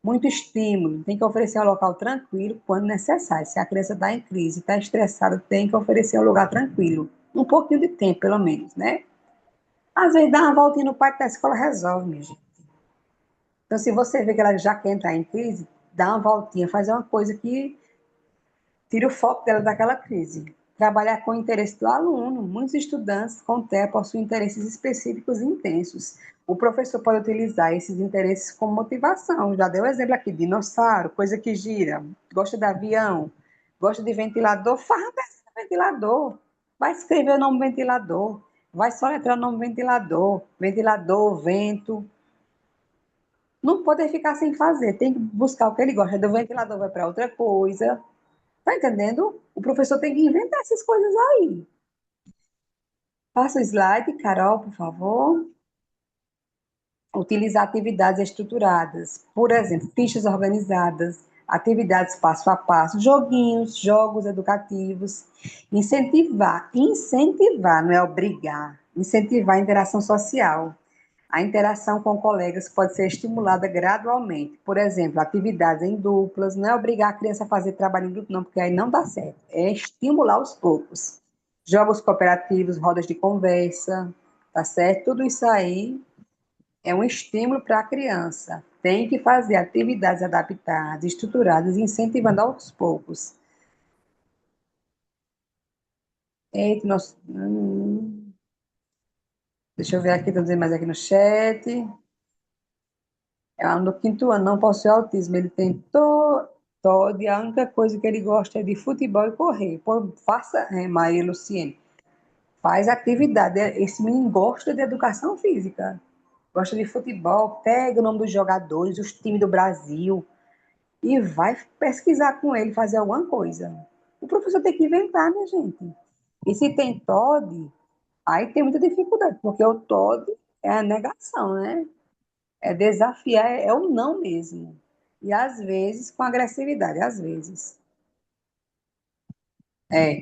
Muito estímulo, tem que oferecer um local tranquilo quando necessário. Se a criança está em crise, está estressada, tem que oferecer um lugar tranquilo. Um pouquinho de tempo, pelo menos, né? Às vezes dá uma voltinha no pátio da escola, resolve, minha gente. Então, se você vê que ela já quer entrar em crise, dá uma voltinha, fazer uma coisa que tira o foco dela daquela crise. Trabalhar com o interesse do aluno. Muitos estudantes com TEA possuem interesses específicos e intensos. O professor pode utilizar esses interesses como motivação. Já deu exemplo aqui, dinossauro, coisa que gira, gosta de avião, gosta de ventilador, faz ventilador. Vai escrever o nome ventilador, vai soletrar o nome ventilador, ventilador, vento. Não pode ficar sem fazer, tem que buscar o que ele gosta. Do ventilador vai para outra coisa. Tá entendendo? O professor tem que inventar essas coisas aí. Passa o slide, Carol, por favor. Utilizar atividades estruturadas. Por exemplo, fichas organizadas, atividades passo a passo, joguinhos, jogos educativos. Incentivar, não é obrigar. Incentivar a interação social. A interação com colegas pode ser estimulada gradualmente. Por exemplo, atividades em duplas, não é obrigar a criança a fazer trabalho em grupo, não, porque aí não dá certo. É estimular aos poucos. Jogos cooperativos, rodas de conversa, tá certo? Tudo isso aí é um estímulo para a criança. Tem que fazer atividades adaptadas, estruturadas, incentivando aos poucos. Eita, deixa eu ver aqui, estou dizendo mais aqui no chat. É aluno do quinto ano, não possui autismo. Ele tem TOD e a única coisa que ele gosta é de futebol e correr. Pô, faça, Maria Luciene, faz atividade. Esse menino gosta de educação física, gosta de futebol, pega o nome dos jogadores, os times do Brasil e vai pesquisar com ele, fazer alguma coisa. O professor tem que inventar, minha gente. E se tem TOD, aí tem muita dificuldade, porque o TOD é a negação, né? É desafiar, é o não mesmo. E às vezes com agressividade, às vezes.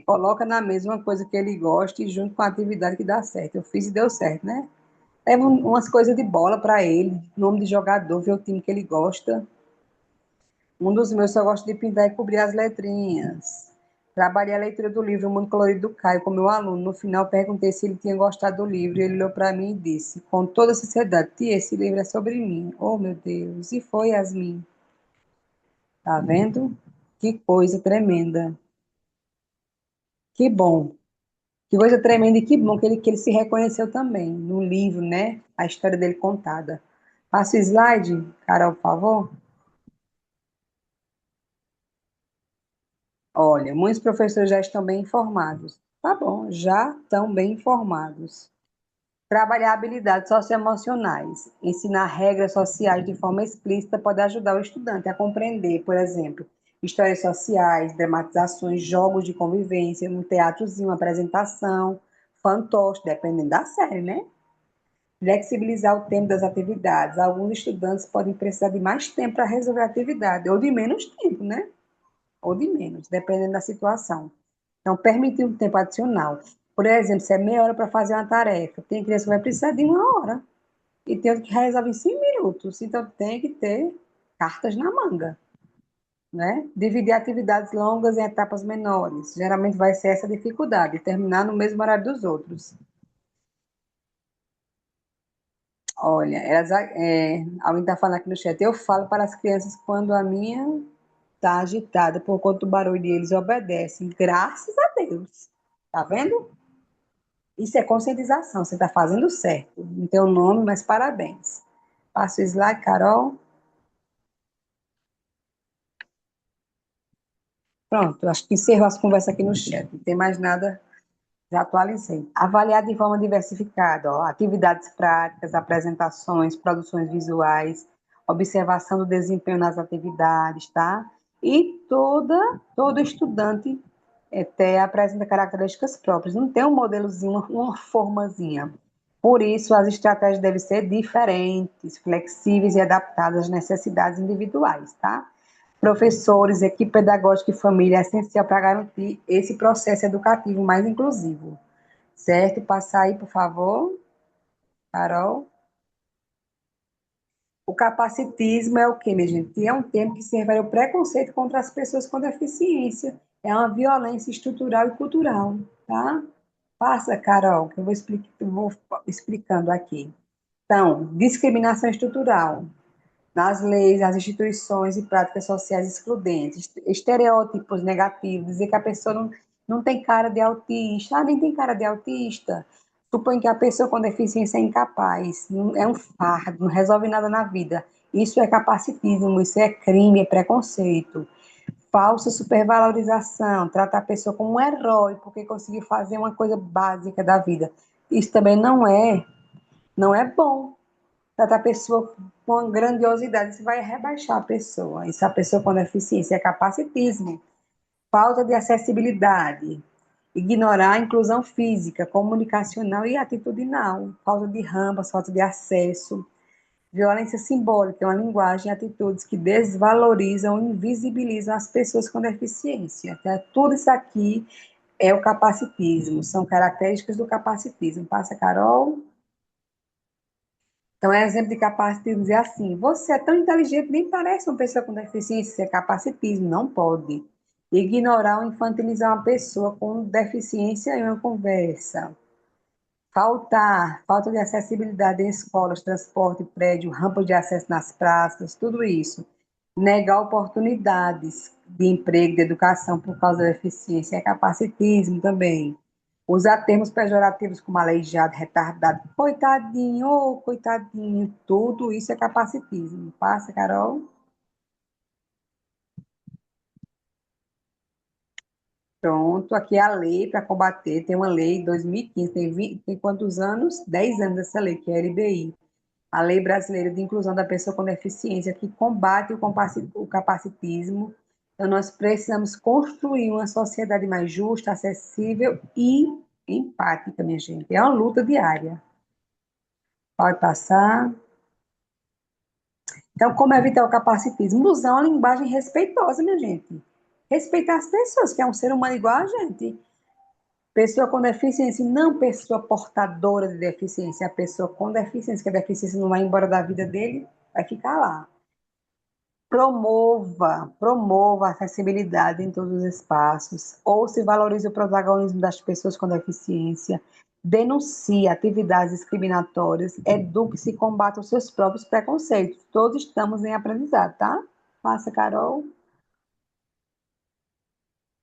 Coloca na mesma coisa que ele gosta e junto com a atividade que dá certo. Eu fiz e deu certo, né? Leva umas coisas de bola para ele, nome de jogador, ver o time que ele gosta. Um dos meus só gosta de pintar e cobrir as letrinhas. Trabalhei a leitura do livro O Mundo Colorido do Caio com meu aluno. No final, perguntei se ele tinha gostado do livro. Ele olhou para mim e disse, com toda sinceridade, tia, esse livro é sobre mim. Oh, meu Deus. E foi, Yasmin? Tá vendo? Que coisa tremenda. Que bom. Que coisa tremenda e que bom que ele se reconheceu também no livro, né? A história dele contada. Passa o slide, Carol, por favor. Olha, muitos professores já estão bem informados. Tá bom, já estão bem informados. Trabalhar habilidades socioemocionais. Ensinar regras sociais de forma explícita pode ajudar o estudante a compreender, por exemplo, histórias sociais, dramatizações, jogos de convivência, um teatrozinho, uma apresentação, fantoche, dependendo da série, né? Flexibilizar o tempo das atividades. Alguns estudantes podem precisar de mais tempo para resolver a atividade, ou de menos tempo, né? Ou de menos, dependendo da situação. Então, permitir um tempo adicional. Por exemplo, se é meia hora para fazer uma tarefa, tem criança que vai precisar de uma hora e tem outro que resolve em 5 minutos. Então, tem que ter cartas na manga, né? Dividir atividades longas em etapas menores. Geralmente vai ser essa dificuldade, terminar no mesmo horário dos outros. Olha, alguém está falando aqui no chat, eu falo para as crianças quando a minha está agitada por conta do barulho e eles obedecem, graças a Deus. Tá vendo? Isso é conscientização, você está fazendo certo. Não tem o nome, mas parabéns. Passa o slide, Carol. Pronto, acho que encerrou as conversas aqui no chat. Não tem mais nada, já atualizei. Avaliar de forma diversificada, ó, atividades práticas, apresentações, produções visuais, observação do desempenho nas atividades, tá? E todo estudante apresenta características próprias, não tem um modelozinho, uma formazinha. Por isso, as estratégias devem ser diferentes, flexíveis e adaptadas às necessidades individuais, tá? Professores, equipe pedagógica e família é essencial para garantir esse processo educativo mais inclusivo. Certo? Passa aí, por favor, Carol. O capacitismo é o quê, minha gente? É um termo que se refere ao preconceito contra as pessoas com deficiência. É uma violência estrutural e cultural, tá? Passa, Carol, que eu vou explicando aqui. Então, discriminação estrutural nas leis, nas instituições e práticas sociais excludentes, estereótipos negativos, dizer que a pessoa não tem cara de autista, nem tem cara de autista, supõe que a pessoa com deficiência é incapaz, não é um fardo, não resolve nada na vida. Isso é capacitismo, isso é crime, é preconceito. Falsa supervalorização, tratar a pessoa como um herói porque conseguiu fazer uma coisa básica da vida. Isso também não é bom. Tratar a pessoa com grandiosidade, isso vai rebaixar a pessoa. Isso a pessoa com deficiência é capacitismo. Falta de acessibilidade, ignorar a inclusão física, comunicacional e atitudinal, falta de rampas, falta de acesso, violência simbólica, é uma linguagem e atitudes que desvalorizam e invisibilizam as pessoas com deficiência. Então, tudo isso aqui é o capacitismo, são características do capacitismo. Passa, Carol. Então, é exemplo de capacitismo dizer assim: você é tão inteligente, nem parece uma pessoa com deficiência, isso é capacitismo, não pode. Ignorar ou infantilizar uma pessoa com deficiência em uma conversa. Falta de acessibilidade em escolas, transporte, prédio, rampas de acesso nas praças, tudo isso. Negar oportunidades de emprego, de educação por causa da deficiência, é capacitismo também. Usar termos pejorativos como aleijado, retardado, coitadinho, ô coitadinho, tudo isso é capacitismo. Passa, Carol? Pronto, aqui é a lei para combater, tem uma lei de 2015, tem quantos anos? 10 anos essa lei, que é a LBI, a Lei Brasileira de Inclusão da Pessoa com Deficiência, que combate o capacitismo. Então, nós precisamos construir uma sociedade mais justa, acessível e empática, minha gente. É uma luta diária. Pode passar. Então, como evitar o capacitismo? Usar uma linguagem respeitosa, minha gente. Respeitar as pessoas, que é um ser humano igual a gente. Pessoa com deficiência, não pessoa portadora de deficiência, a pessoa com deficiência, que a deficiência não vai embora da vida dele, vai ficar lá. Promova a acessibilidade em todos os espaços, ou se valorize o protagonismo das pessoas com deficiência, denuncie atividades discriminatórias, eduque-se e combata os seus próprios preconceitos. Todos estamos em aprendizado, tá? Passa, Carol.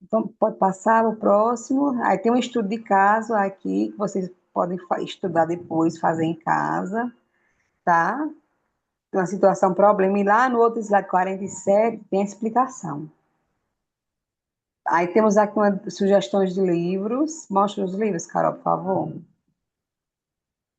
Então, pode passar o próximo. Aí tem um estudo de caso aqui, que vocês podem estudar depois, fazer em casa, tá? Uma situação, problema, e lá no outro slide 47 tem a explicação. Aí temos aqui sugestões de livros. Mostra os livros, Carol, por favor.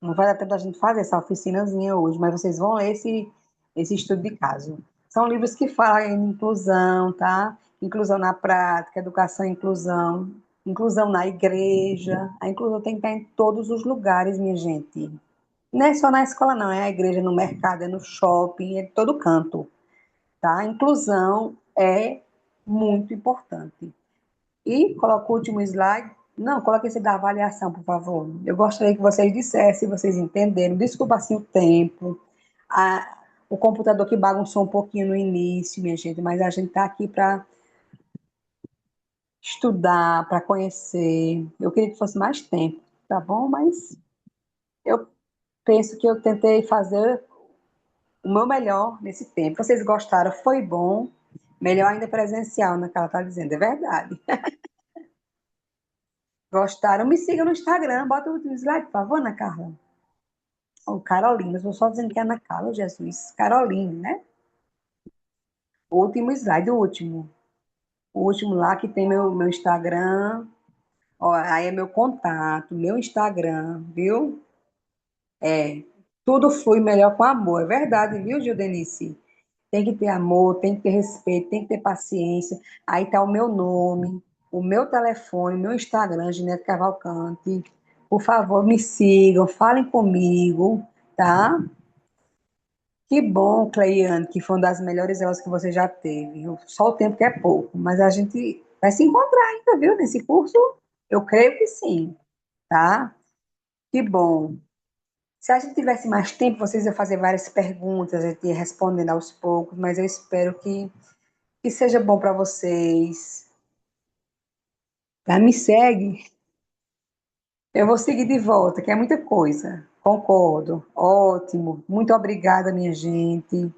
Não vai dar tempo da gente fazer essa oficinazinha hoje, mas vocês vão ler esse estudo de caso. São livros que falam em inclusão, tá? Inclusão na prática, educação e inclusão, inclusão na igreja. A inclusão tem que estar em todos os lugares, minha gente. Não é só na escola, não. É a igreja, no mercado, é no shopping, é em todo canto, tá? A inclusão é muito importante. E coloca o último slide. Não, coloque esse da avaliação, por favor. Eu gostaria que vocês dissessem, vocês entenderam. Desculpa assim o tempo. O computador que bagunçou um pouquinho no início, minha gente, mas a gente está aqui para estudar, para conhecer. Eu queria que fosse mais tempo, tá bom? Mas eu penso que eu tentei fazer o meu melhor nesse tempo. Vocês gostaram? Foi bom. Melhor ainda presencial, né, que ela está dizendo. É verdade. Gostaram? Me siga no Instagram. Bota o último slide, por favor, Ana Carla. Ou Carolina. Estou só dizendo que é Ana Carla, Jesus. Caroline, né? O último slide, o último. O último lá que tem meu Instagram. Ó, aí é meu contato, meu Instagram, viu? É. Tudo flui melhor com amor. É verdade, viu, Gildenice? Tem que ter amor, tem que ter respeito, tem que ter paciência. Aí tá o meu nome, o meu telefone, meu Instagram, Ginete Cavalcante. Por favor, me sigam, falem comigo, tá? Que bom, Cleiane, que foi uma das melhores aulas que você já teve. Só o tempo que é pouco, mas a gente vai se encontrar ainda, viu? Nesse curso, eu creio que sim, tá? Que bom. Se a gente tivesse mais tempo, vocês iam fazer várias perguntas, a gente ia respondendo aos poucos, mas eu espero que seja bom para vocês. Tá? Me segue. Eu vou seguir de volta, que é muita coisa. Concordo. Ótimo. Muito obrigada, minha gente.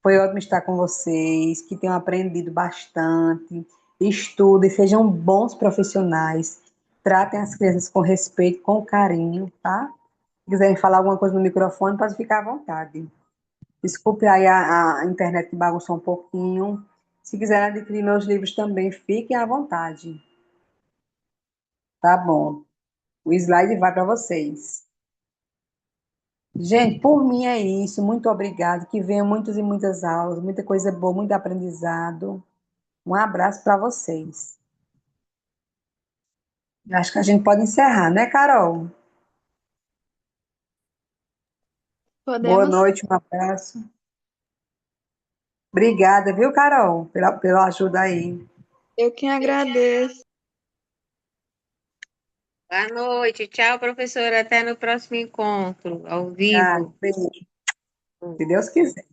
Foi ótimo estar com vocês, que tenham aprendido bastante. Estudem, sejam bons profissionais. Tratem as crianças com respeito, com carinho, tá? Se quiserem falar alguma coisa no microfone, pode ficar à vontade. Desculpe aí a internet que bagunçou um pouquinho. Se quiserem adquirir meus livros também, fiquem à vontade. Tá bom. O slide vai para vocês. Gente, por mim é isso. Muito obrigada. Que venham muitas e muitas aulas, muita coisa boa, muito aprendizado. Um abraço para vocês. Acho que a gente pode encerrar, né, Carol? Boa Podemos? noite, um abraço. Obrigada, viu, Carol, pela ajuda aí. Eu que agradeço. Boa noite. Tchau, professora. Até no próximo encontro, ao Tá, vivo. beijo. Hum. se Deus quiser.